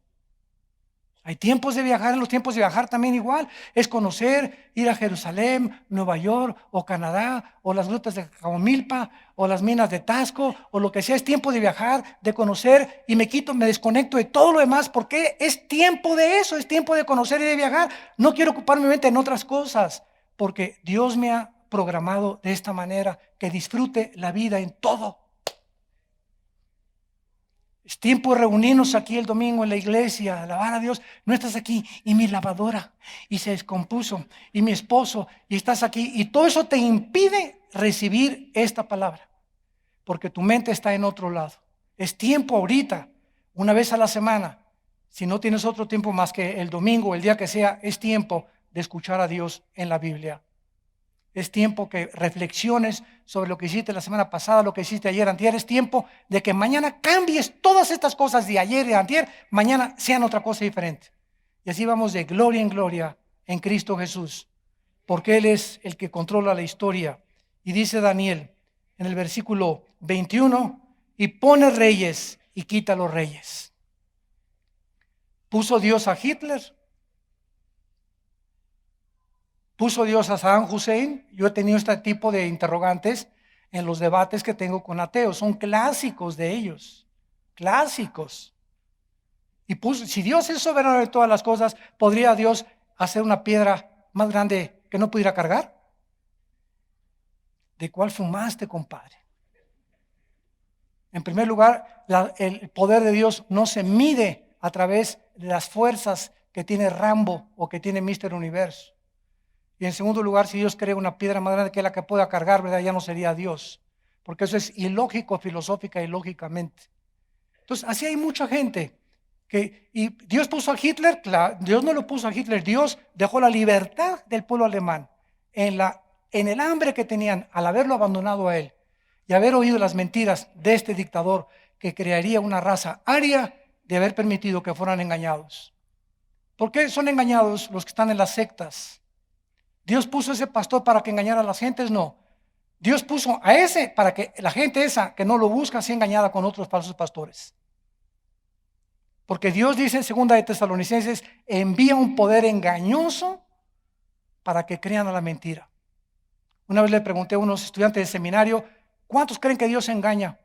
Hay tiempos de viajar, en los tiempos de viajar también igual, es conocer, ir a Jerusalén, Nueva York o Canadá o las grutas de Camomilpa o las minas de Tasco o lo que sea. Es tiempo de viajar, de conocer y me desconecto de todo lo demás porque es tiempo de eso, es tiempo de conocer y de viajar. No quiero ocupar mi mente en otras cosas porque Dios me ha programado de esta manera que disfrute la vida en todo. Es tiempo de reunirnos aquí el domingo en la iglesia, alabar a Dios. No estás aquí y mi lavadora y se descompuso y mi esposo y estás aquí y todo eso te impide recibir esta palabra porque tu mente está en otro lado. Es tiempo ahorita, una vez a la semana. Si no tienes otro tiempo más que el domingo, el día que sea, es tiempo de escuchar a Dios en la Biblia. Es tiempo que reflexiones sobre lo que hiciste la semana pasada, lo que hiciste ayer, antier. Es tiempo de que mañana cambies todas estas cosas de ayer y antier, mañana sean otra cosa diferente. Y así vamos de gloria en gloria en Cristo Jesús, porque Él es el que controla la historia. Y dice Daniel en el versículo 21, y pone reyes y quita los reyes. ¿Puso Dios a Hitler? ¿Puso Dios a Saddam Hussein? Yo he tenido este tipo de interrogantes en los debates que tengo con ateos. Son clásicos de ellos. Clásicos. Y si Dios es soberano de todas las cosas, ¿podría Dios hacer una piedra más grande que no pudiera cargar? ¿De cuál fumaste, compadre? En primer lugar, el poder de Dios no se mide a través de las fuerzas que tiene Rambo o que tiene Mr. Universo. Y en segundo lugar, si Dios crea una piedra más grande que la que pueda cargar, ¿verdad? Ya no sería Dios. Porque eso es ilógico, filosófica y lógicamente. Entonces, así hay mucha gente y Dios puso a Hitler. Claro, Dios no lo puso a Hitler. Dios dejó la libertad del pueblo alemán en el hambre que tenían al haberlo abandonado a él y haber oído las mentiras de este dictador que crearía una raza aria, de haber permitido que fueran engañados. ¿Por qué son engañados los que están en las sectas? ¿Dios puso a ese pastor para que engañara a las gentes? No. Dios puso a ese para que la gente esa que no lo busca sea engañada con otros falsos pastores. Porque Dios dice en 2 de Tesalonicenses, envía un poder engañoso para que crean a la mentira. Una vez le pregunté a unos estudiantes de seminario, ¿cuántos creen que Dios engaña?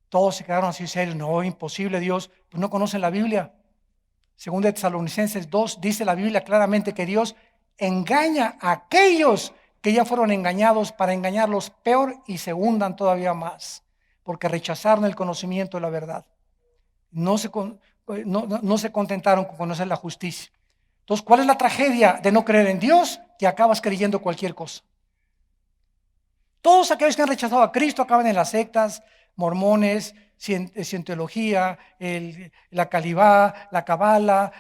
Todos se quedaron así serios. No, imposible, Dios, pues no conocen la Biblia. 2 de Tesalonicenses 2 dice la Biblia claramente que Dios engaña a aquellos que ya fueron engañados para engañarlos peor y se hundan todavía más, porque rechazaron el conocimiento de la verdad. No se contentaron con conocer la justicia. Entonces, ¿cuál es la tragedia de no creer en Dios? Que acabas creyendo cualquier cosa. Todos aquellos que han rechazado a Cristo acaban en las sectas, mormones, cientología, la calibá, la cabala,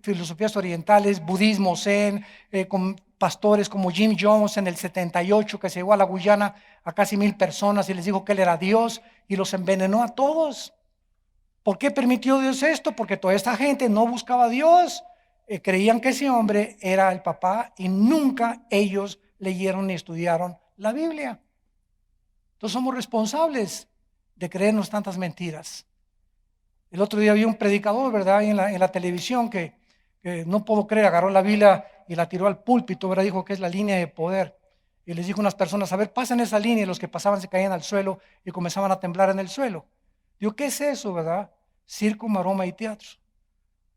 filosofías orientales, budismo zen, con pastores como Jim Jones en el 78, que se llevó a la Guyana a casi 1,000 personas y les dijo que él era Dios y los envenenó a todos. ¿Por qué permitió Dios esto? Porque toda esta gente no buscaba a Dios, creían que ese hombre era el papá y nunca ellos leyeron ni estudiaron la Biblia. Entonces somos responsables de creernos tantas mentiras. El otro día vi un predicador, ¿verdad?, en la televisión que no puedo creer, agarró la Biblia y la tiró al púlpito, ¿verdad? Dijo que es la línea de poder. Y les dijo a unas personas, a ver, pasen esa línea, y los que pasaban se caían al suelo y comenzaban a temblar en el suelo. Digo, ¿qué es eso, verdad? Circo, maroma y teatro.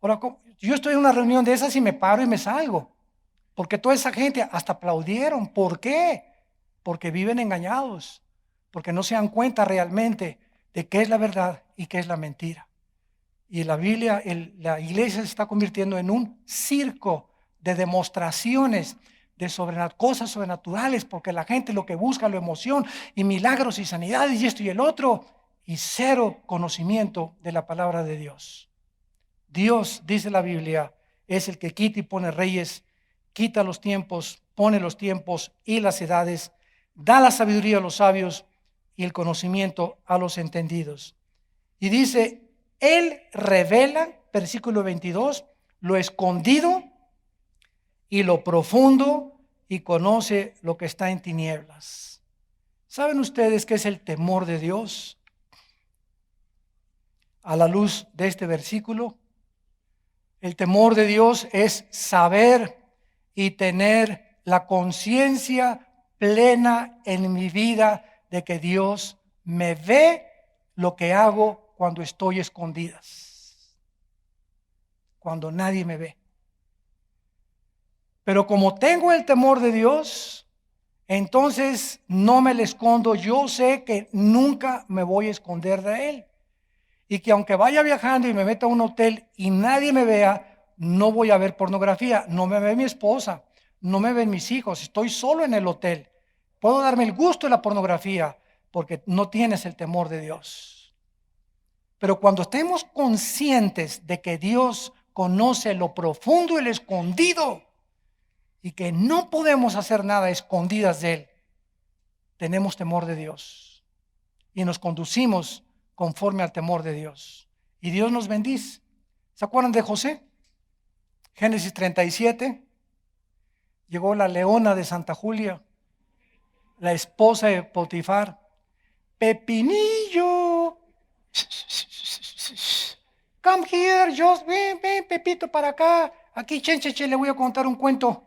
Ahora, yo estoy en una reunión de esas y me paro y me salgo, porque toda esa gente hasta aplaudieron. ¿Por qué? Porque viven engañados, porque no se dan cuenta realmente de qué es la verdad y qué es la mentira. Y la Biblia, la iglesia se está convirtiendo en un circo de demostraciones de cosas sobrenaturales, porque la gente lo que busca es la emoción y milagros y sanidades y esto y el otro, y cero conocimiento de la palabra de Dios. Dios, dice la Biblia, es el que quita y pone reyes, quita los tiempos, pone los tiempos y las edades, da la sabiduría a los sabios y el conocimiento a los entendidos. Y dice, Él revela, versículo 22, lo escondido y lo profundo, y conoce lo que está en tinieblas. ¿Saben ustedes qué es el temor de Dios? A la luz de este versículo, el temor de Dios es saber y tener la conciencia plena en mi vida de que Dios me ve lo que hago cuando estoy escondidas, cuando nadie me ve. Pero como tengo el temor de Dios, entonces no me le escondo. Yo sé que nunca me voy a esconder de Él. Y que aunque vaya viajando y me meta a un hotel y nadie me vea, no voy a ver pornografía. No me ve mi esposa, no me ven mis hijos. Estoy solo en el hotel. Puedo darme el gusto de la pornografía porque no tienes el temor de Dios. Pero cuando estemos conscientes de que Dios conoce lo profundo y lo escondido, y que no podemos hacer nada escondidas de Él, tenemos temor de Dios y nos conducimos conforme al temor de Dios. Y Dios nos bendice. ¿Se acuerdan de José? Génesis 37. Llegó la leona de Santa Julia, la esposa de Potifar. Pepinillo, come here, Jos, ven, Pepito, para acá. Aquí, Chencheche, le voy a contar un cuento.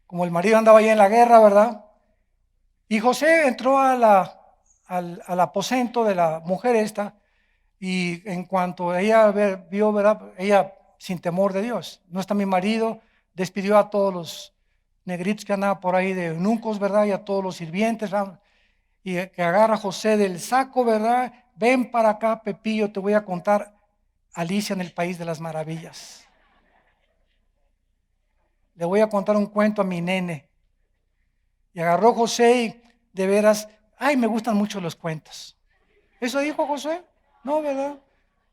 Como el marido andaba ahí en la guerra, ¿verdad? Y José entró al aposento de la mujer esta, y en cuanto ella vio, ¿verdad?, ella sin temor de Dios, no está mi marido, despidió a todos los negritos que andaban por ahí de eunucos, ¿verdad?, y a todos los sirvientes, ¿verdad?, y que agarra a José del saco, ¿verdad? Ven para acá, Pepillo, te voy a contar Alicia en el País de las Maravillas. Le voy a contar un cuento a mi nene. Y agarró José y de veras, ay, me gustan mucho los cuentos. ¿Eso dijo José? No, ¿verdad?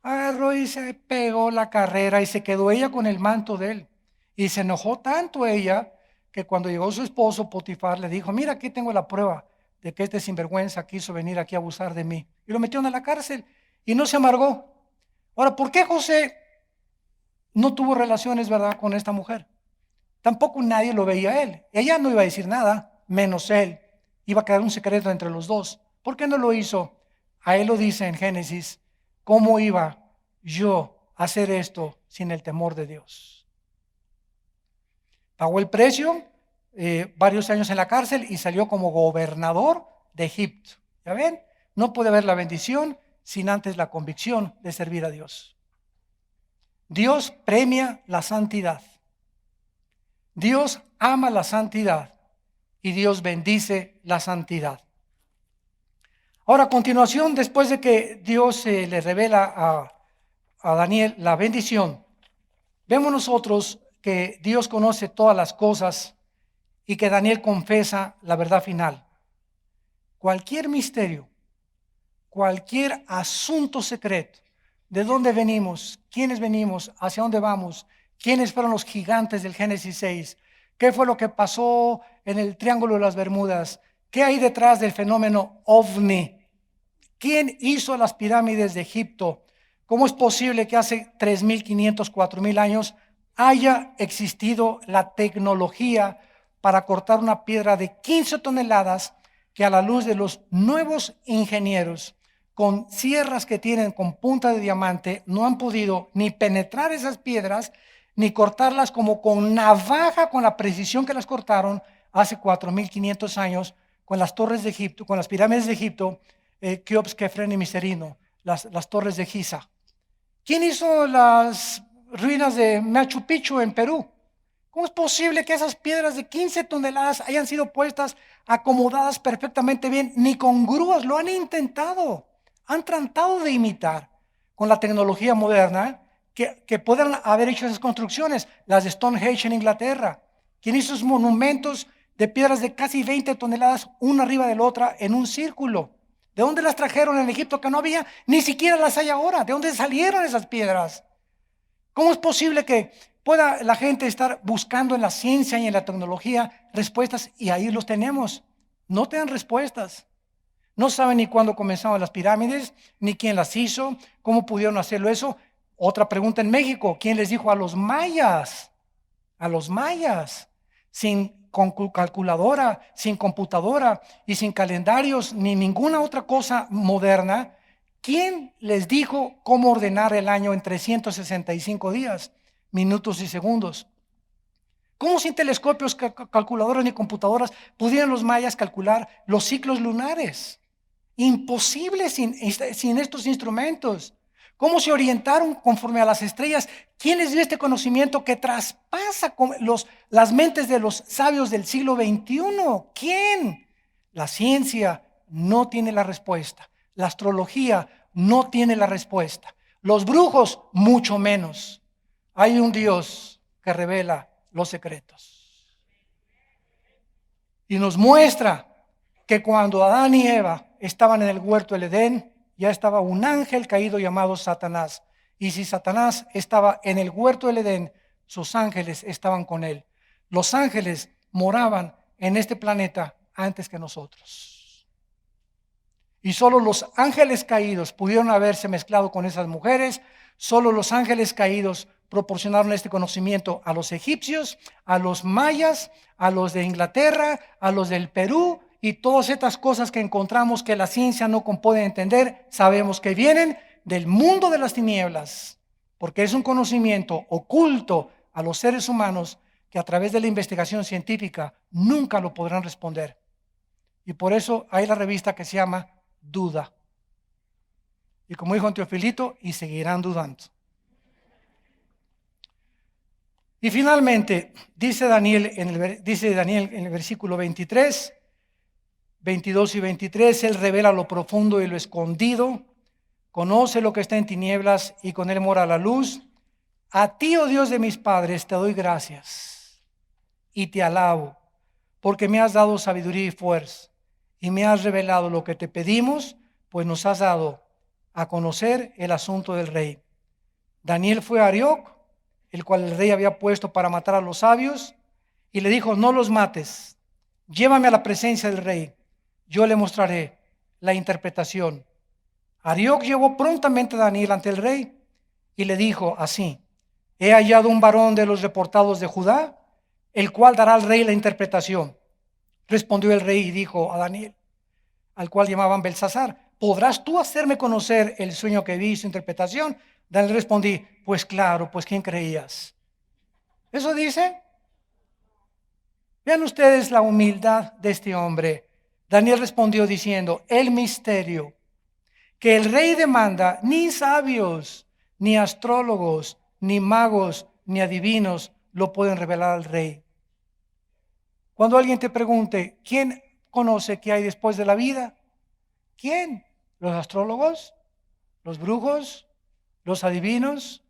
Agarró y se pegó la carrera y se quedó ella con el manto de él. Y se enojó tanto ella que cuando llegó su esposo Potifar le dijo, mira, aquí tengo la prueba de que este sinvergüenza quiso venir aquí a abusar de mí. Y lo metieron a la cárcel y no se amargó. Ahora, ¿por qué José no tuvo relaciones, verdad, con esta mujer? Tampoco nadie lo veía a él. Ella no iba a decir nada, menos él. Iba a quedar un secreto entre los dos. ¿Por qué no lo hizo? A él lo dice en Génesis. ¿Cómo iba yo a hacer esto sin el temor de Dios? Pagó el precio, varios años en la cárcel y salió como gobernador de Egipto. ¿Ya ven? No puede haber la bendición sin antes la convicción de servir a Dios. Dios premia la santidad. Dios ama la santidad y Dios bendice la santidad. Ahora, a continuación, después de que Dios le revela a Daniel la bendición, vemos nosotros que Dios conoce todas las cosas y que Daniel confesa la verdad final. Cualquier misterio, cualquier asunto secreto, de dónde venimos, quiénes venimos, hacia dónde vamos, quiénes fueron los gigantes del Génesis 6, qué fue lo que pasó en el Triángulo de las Bermudas, qué hay detrás del fenómeno OVNI, quién hizo las pirámides de Egipto, cómo es posible que hace 3.500, 4.000 años haya existido la tecnología para cortar una piedra de 15 toneladas que a la luz de los nuevos ingenieros, con sierras que tienen con punta de diamante, no han podido ni penetrar esas piedras, ni cortarlas como con navaja, con la precisión que las cortaron hace 4.500 años, con las torres de Egipto, con las pirámides de Egipto, Keops, Kefren y Miserino, las torres de Giza. ¿Quién hizo las ruinas de Machu Picchu en Perú? ¿Cómo es posible que esas piedras de 15 toneladas hayan sido puestas, acomodadas perfectamente bien? Ni con grúas, lo han intentado. Han tratado de imitar con la tecnología moderna que puedan haber hecho esas construcciones. Las de Stonehenge en Inglaterra. ¿Quién hizo esos monumentos de piedras de casi 20 toneladas, una arriba de la otra, en un círculo? ¿De dónde las trajeron en Egipto que no había? Ni siquiera las hay ahora. ¿De dónde salieron esas piedras? ¿Cómo es posible que pueda la gente estar buscando en la ciencia y en la tecnología respuestas y ahí los tenemos? No te dan respuestas. No saben ni cuándo comenzaron las pirámides, ni quién las hizo, cómo pudieron hacerlo eso. Otra pregunta en México, ¿quién les dijo a los mayas? A los mayas, sin calculadora, sin computadora y sin calendarios ni ninguna otra cosa moderna, ¿quién les dijo cómo ordenar el año en 365 días, minutos y segundos? ¿Cómo sin telescopios, calculadoras ni computadoras pudieron los mayas calcular los ciclos lunares? Imposible sin estos instrumentos. ¿Cómo se orientaron conforme a las estrellas? ¿Quién les dio este conocimiento que traspasa las mentes de los sabios del siglo XXI? ¿Quién? La ciencia no tiene la respuesta. La astrología no tiene la respuesta. Los brujos, mucho menos. Hay un Dios que revela los secretos. Y nos muestra que cuando Adán y Eva estaban en el huerto del Edén, ya estaba un ángel caído llamado Satanás. Y si Satanás estaba en el huerto del Edén, sus ángeles estaban con él. Los ángeles moraban en este planeta antes que nosotros. Y solo los ángeles caídos pudieron haberse mezclado con esas mujeres. Solo los ángeles caídos proporcionaron este conocimiento a los egipcios, a los mayas, a los de Inglaterra, a los del Perú. Y todas estas cosas que encontramos que la ciencia no puede entender, sabemos que vienen del mundo de las tinieblas, porque es un conocimiento oculto a los seres humanos que a través de la investigación científica nunca lo podrán responder. Y por eso hay la revista que se llama Duda. Y como dijo Teofilito, y seguirán dudando. Y finalmente, dice Daniel en el versículo 23, 22 y 23, Él revela lo profundo y lo escondido, conoce lo que está en tinieblas y con Él mora la luz. A ti, oh Dios de mis padres, te doy gracias y te alabo, porque me has dado sabiduría y fuerza y me has revelado lo que te pedimos, pues nos has dado a conocer el asunto del rey. Daniel fue a Arioc, el cual el rey había puesto para matar a los sabios, y le dijo: no los mates, llévame a la presencia del rey. Yo le mostraré la interpretación. Arioc llevó prontamente a Daniel ante el rey y le dijo así: he hallado un varón de los reportados de Judá, el cual dará al rey la interpretación. Respondió el rey y dijo a Daniel, al cual llamaban Belsasar: ¿podrás tú hacerme conocer el sueño que vi y su interpretación? Daniel respondí: pues claro, pues ¿quién creías? ¿Eso dice? Vean ustedes la humildad de este hombre. Daniel respondió diciendo: el misterio que el rey demanda, ni sabios, ni astrólogos, ni magos, ni adivinos lo pueden revelar al rey. Cuando alguien te pregunte: ¿quién conoce qué hay después de la vida? ¿Quién? ¿Los astrólogos? ¿Los brujos? ¿Los adivinos?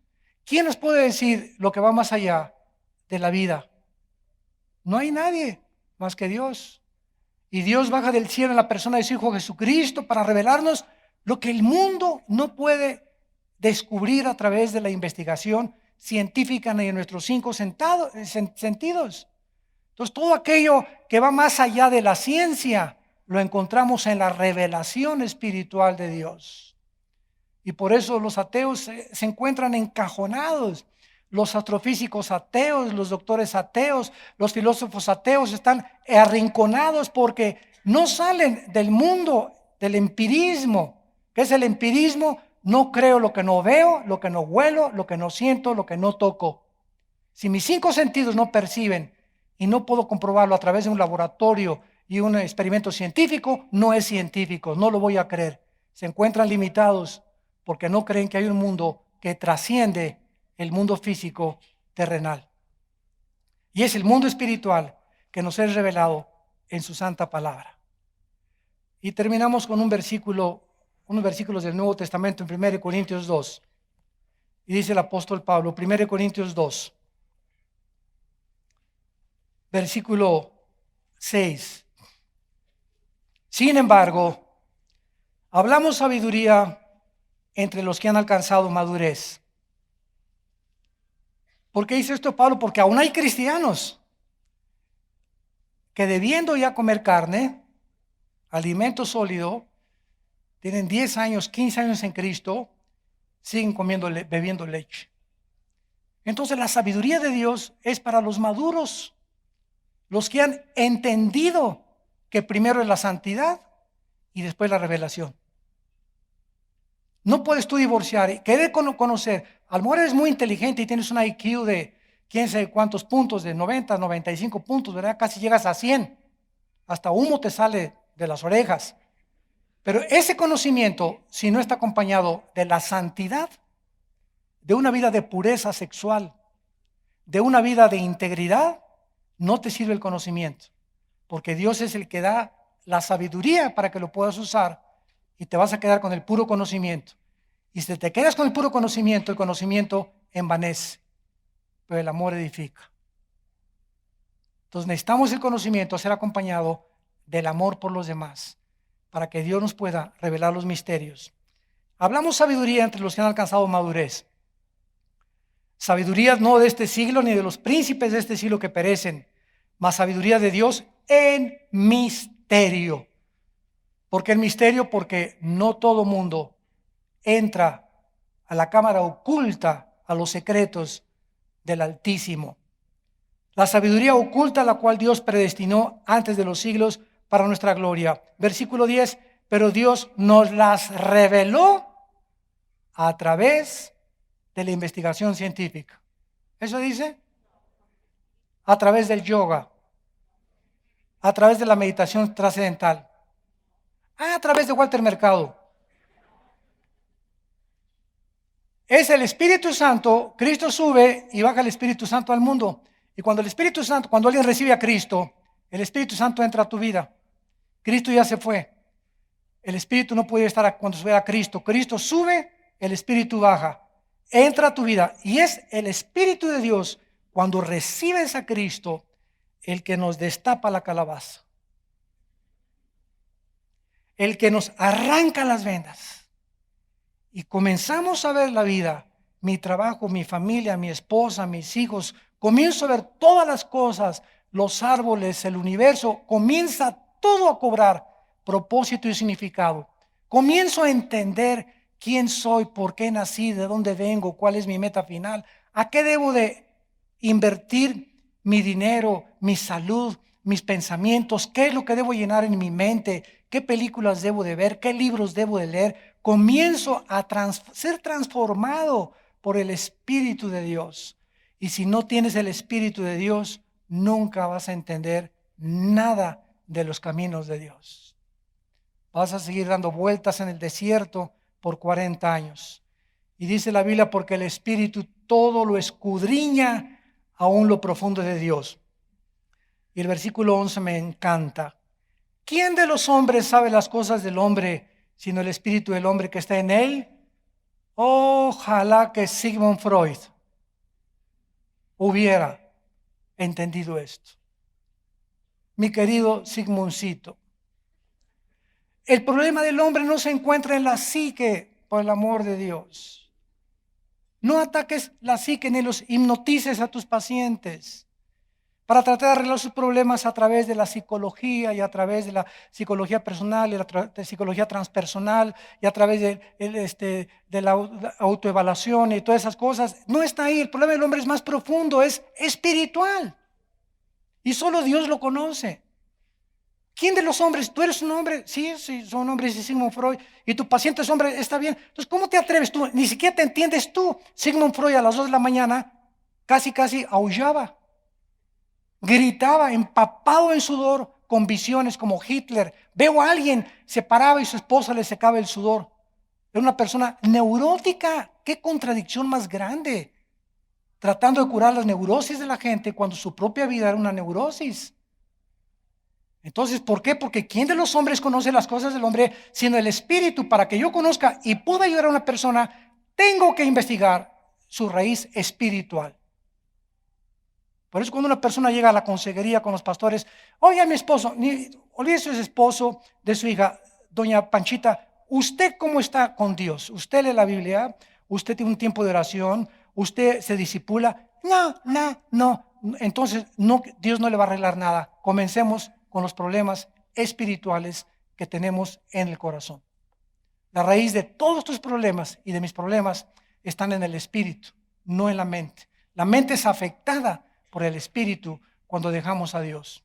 ¿Quién nos puede decir lo que va más allá de la vida? No hay nadie más que Dios. Y Dios baja del cielo en la persona de su Hijo Jesucristo para revelarnos lo que el mundo no puede descubrir a través de la investigación científica ni de nuestros 5 sentidos. Entonces, todo aquello que va más allá de la ciencia lo encontramos en la revelación espiritual de Dios. Y por eso los ateos se encuentran encajonados. Los astrofísicos ateos, los doctores ateos, los filósofos ateos están arrinconados porque no salen del mundo del empirismo. ¿Qué es el empirismo? No creo lo que no veo, lo que no huelo, lo que no siento, lo que no toco. Si mis 5 sentidos no perciben y no puedo comprobarlo a través de un laboratorio y un experimento científico, no es científico, no lo voy a creer. Se encuentran limitados porque no creen que hay un mundo que trasciende el mundo físico terrenal. Y es el mundo espiritual que nos es revelado en su santa palabra. Y terminamos con unos versículos del Nuevo Testamento en 1 Corintios 2. Y dice el apóstol Pablo, 1 Corintios 2, versículo 6. Sin embargo, hablamos sabiduría entre los que han alcanzado madurez. ¿Por qué dice esto Pablo? Porque aún hay cristianos que debiendo ya comer carne, alimento sólido, tienen 10 años, 15 años en Cristo, siguen bebiendo leche. Entonces la sabiduría de Dios es para los maduros, los que han entendido que primero es la santidad y después la revelación. No puedes tú divorciar, querer conocer. A lo mejor eres muy inteligente y tienes un IQ de quién sabe cuántos puntos, de 90, 95 puntos, ¿verdad? Casi llegas a 100. Hasta humo te sale de las orejas. Pero ese conocimiento, si no está acompañado de la santidad, de una vida de pureza sexual, de una vida de integridad, no te sirve el conocimiento. Porque Dios es el que da la sabiduría para que lo puedas usar y te vas a quedar con el puro conocimiento. Y si te quedas con el puro conocimiento, el conocimiento envanece, pero el amor edifica. Entonces necesitamos el conocimiento ser acompañado del amor por los demás, para que Dios nos pueda revelar los misterios. Hablamos sabiduría entre los que han alcanzado madurez. Sabiduría no de este siglo ni de los príncipes de este siglo que perecen, mas sabiduría de Dios en misterio. ¿Por qué el misterio? Porque no todo mundo entra a la cámara oculta, a los secretos del Altísimo. La sabiduría oculta la cual Dios predestinó antes de los siglos para nuestra gloria. Versículo 10, pero Dios nos las reveló a través de la investigación científica. ¿Eso dice? A través del yoga, a través de la meditación trascendental, a través de Walter Mercado. Es el Espíritu Santo. Cristo sube y baja el Espíritu Santo al mundo. Y cuando el Espíritu Santo, cuando alguien recibe a Cristo, el Espíritu Santo entra a tu vida. Cristo ya se fue. El Espíritu no puede estar cuando sube a Cristo. Cristo sube, el Espíritu baja. Entra a tu vida. Y es el Espíritu de Dios, cuando recibes a Cristo, el que nos destapa la calabaza. El que nos arranca las vendas. Y comenzamos a ver la vida, mi trabajo, mi familia, mi esposa, mis hijos. Comienzo a ver todas las cosas, los árboles, el universo. Comienza todo a cobrar propósito y significado. Comienzo a entender quién soy, por qué nací, de dónde vengo, cuál es mi meta final, a qué debo de invertir mi dinero, mi salud, mis pensamientos, qué es lo que debo llenar en mi mente, qué películas debo de ver, qué libros debo de leer. Comienzo a ser transformado por el Espíritu de Dios. Y si no tienes el Espíritu de Dios, nunca vas a entender nada de los caminos de Dios. Vas a seguir dando vueltas en el desierto por 40 años. Y dice la Biblia, porque el Espíritu todo lo escudriña, aún lo profundo de Dios. Y el versículo 11 me encanta. ¿Quién de los hombres sabe las cosas del hombre, sino el espíritu del hombre que está en él? Ojalá que Sigmund Freud hubiera entendido esto. Mi querido Sigmundcito, el problema del hombre no se encuentra en la psique, por el amor de Dios. No ataques la psique ni los hipnotices a tus pacientes para tratar de arreglar sus problemas a través de la psicología y a través de la psicología personal y la psicología transpersonal y a través de la autoevaluación y todas esas cosas. No está ahí. El problema del hombre es más profundo, es espiritual. Y solo Dios lo conoce. ¿Quién de los hombres? ¿Tú eres un hombre? Sí, sí, son hombres, dice Sigmund Freud. ¿Y tu paciente es hombre? Está bien. Entonces, ¿cómo te atreves tú? Ni siquiera te entiendes tú. Sigmund Freud a las 2 de la mañana casi aullaba, gritaba, empapado en sudor, con visiones como Hitler. Veo a alguien, se paraba y su esposa le secaba el sudor. Era una persona neurótica. ¡Qué contradicción más grande! Tratando de curar las neurosis de la gente cuando su propia vida era una neurosis. Entonces, ¿por qué? Porque ¿quién de los hombres conoce las cosas del hombre sino el Espíritu? Para que yo conozca y pueda ayudar a una persona, tengo que investigar su raíz espiritual. Por eso cuando una persona llega a la consejería con los pastores, oiga, mi esposo, olvídese de su esposo, de su hija, doña Panchita, ¿usted cómo está con Dios? ¿Usted lee la Biblia? ¿Usted tiene un tiempo de oración? ¿Usted se disipula? No. Entonces, no, Dios no le va a arreglar nada. Comencemos con los problemas espirituales que tenemos en el corazón. La raíz de todos tus problemas y de mis problemas están en el espíritu, no en la mente. La mente es afectada por el espíritu cuando dejamos a Dios.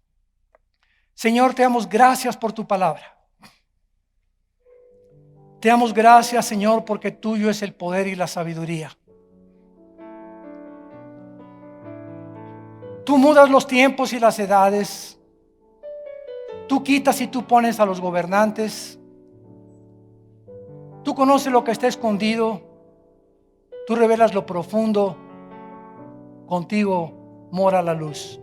Señor, te damos gracias por tu palabra. Te damos gracias, Señor, porque tuyo es el poder y la sabiduría. Tú mudas los tiempos y las edades. Tú quitas y tú pones a los gobernantes. Tú conoces lo que está escondido. Tú revelas lo profundo. Contigo mora la luz.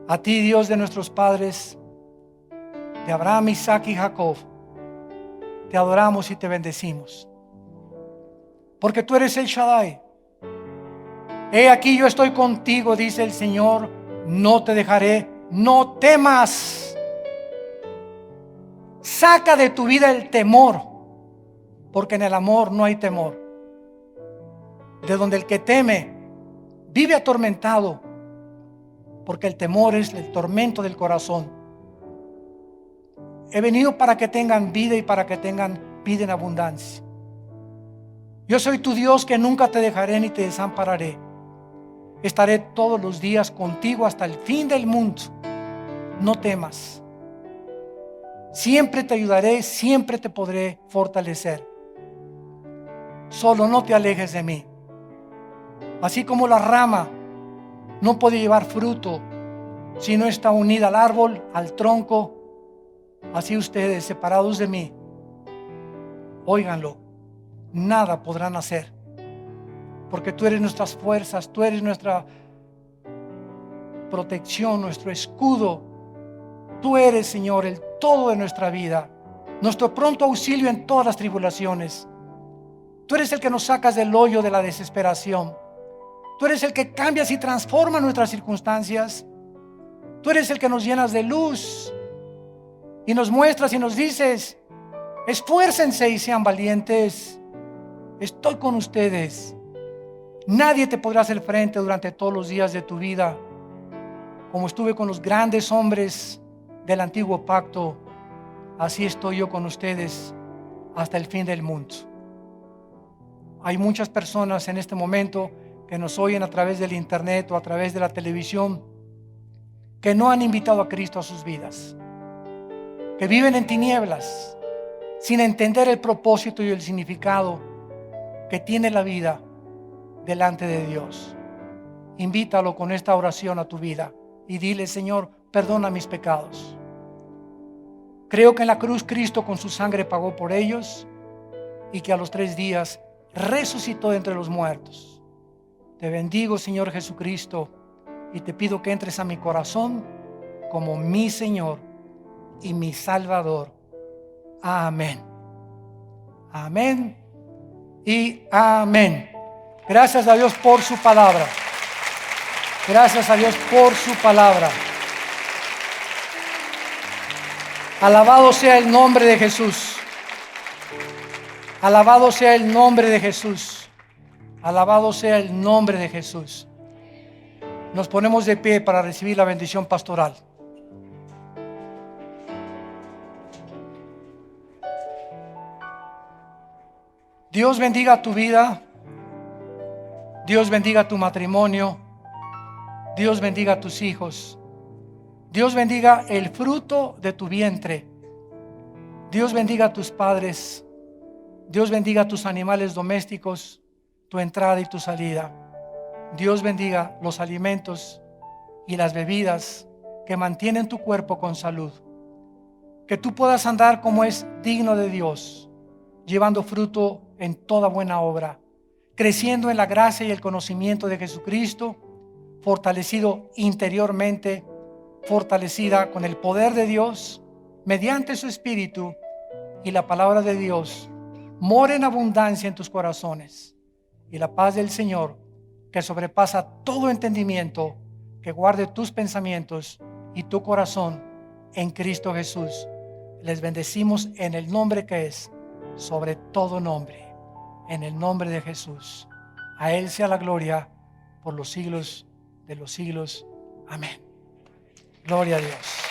A ti, Dios de nuestros padres, de Abraham, Isaac y Jacob, te adoramos y te bendecimos. Porque tú eres el Shaddai. He aquí yo estoy contigo, dice el Señor, no te dejaré, no temas. Saca de tu vida el temor, porque en el amor no hay temor. De donde el que teme vive atormentado, porque el temor es el tormento del corazón. He venido para que tengan vida y para que tengan vida en abundancia. Yo soy tu Dios que nunca te dejaré ni te desampararé. Estaré todos los días contigo hasta el fin del mundo. No temas. Siempre te ayudaré, siempre te podré fortalecer. Solo no te alejes de mí. Así como la rama no puede llevar fruto si no está unida al árbol, al tronco, así ustedes, separados de mí, óiganlo, nada podrán hacer, porque tú eres nuestras fuerzas, tú eres nuestra protección, nuestro escudo. Tú eres, Señor, el todo de nuestra vida, nuestro pronto auxilio en todas las tribulaciones. Tú eres el que nos sacas del hoyo de la desesperación. Tú eres el que cambias y transforma nuestras circunstancias. Tú eres el que nos llenas de luz y nos muestras y nos dices: esfuércense y sean valientes. Estoy con ustedes. Nadie te podrá hacer frente durante todos los días de tu vida. Como estuve con los grandes hombres del antiguo pacto, así estoy yo con ustedes hasta el fin del mundo. Hay muchas personas en este momento que nos oyen a través del internet o a través de la televisión, que no han invitado a Cristo a sus vidas, que viven en tinieblas sin entender el propósito y el significado que tiene la vida delante de Dios. Invítalo con esta oración a tu vida y dile: Señor, perdona mis pecados. Creo que en la cruz Cristo con su sangre pagó por ellos y que a los 3 días resucitó de entre los muertos. Te bendigo, Señor Jesucristo, y te pido que entres a mi corazón como mi Señor y mi Salvador. Amén. Amén y amén. Gracias a Dios por su palabra. Gracias a Dios por su palabra. Alabado sea el nombre de Jesús. Alabado sea el nombre de Jesús. Alabado sea el nombre de Jesús. Nos ponemos de pie para recibir la bendición pastoral. Dios bendiga tu vida. Dios bendiga tu matrimonio. Dios bendiga a tus hijos. Dios bendiga el fruto de tu vientre. Dios bendiga a tus padres. Dios bendiga a tus animales domésticos, tu entrada y tu salida. Dios bendiga los alimentos y las bebidas que mantienen tu cuerpo con salud. Que tú puedas andar como es digno de Dios, llevando fruto en toda buena obra, creciendo en la gracia y el conocimiento de Jesucristo, fortalecido interiormente, fortalecida con el poder de Dios, mediante su Espíritu, y la palabra de Dios more en abundancia en tus corazones. Y la paz del Señor, que sobrepasa todo entendimiento, que guarde tus pensamientos y tu corazón en Cristo Jesús. Les bendecimos en el nombre que es sobre todo nombre, en el nombre de Jesús. A Él sea la gloria por los siglos de los siglos. Amén. Gloria a Dios.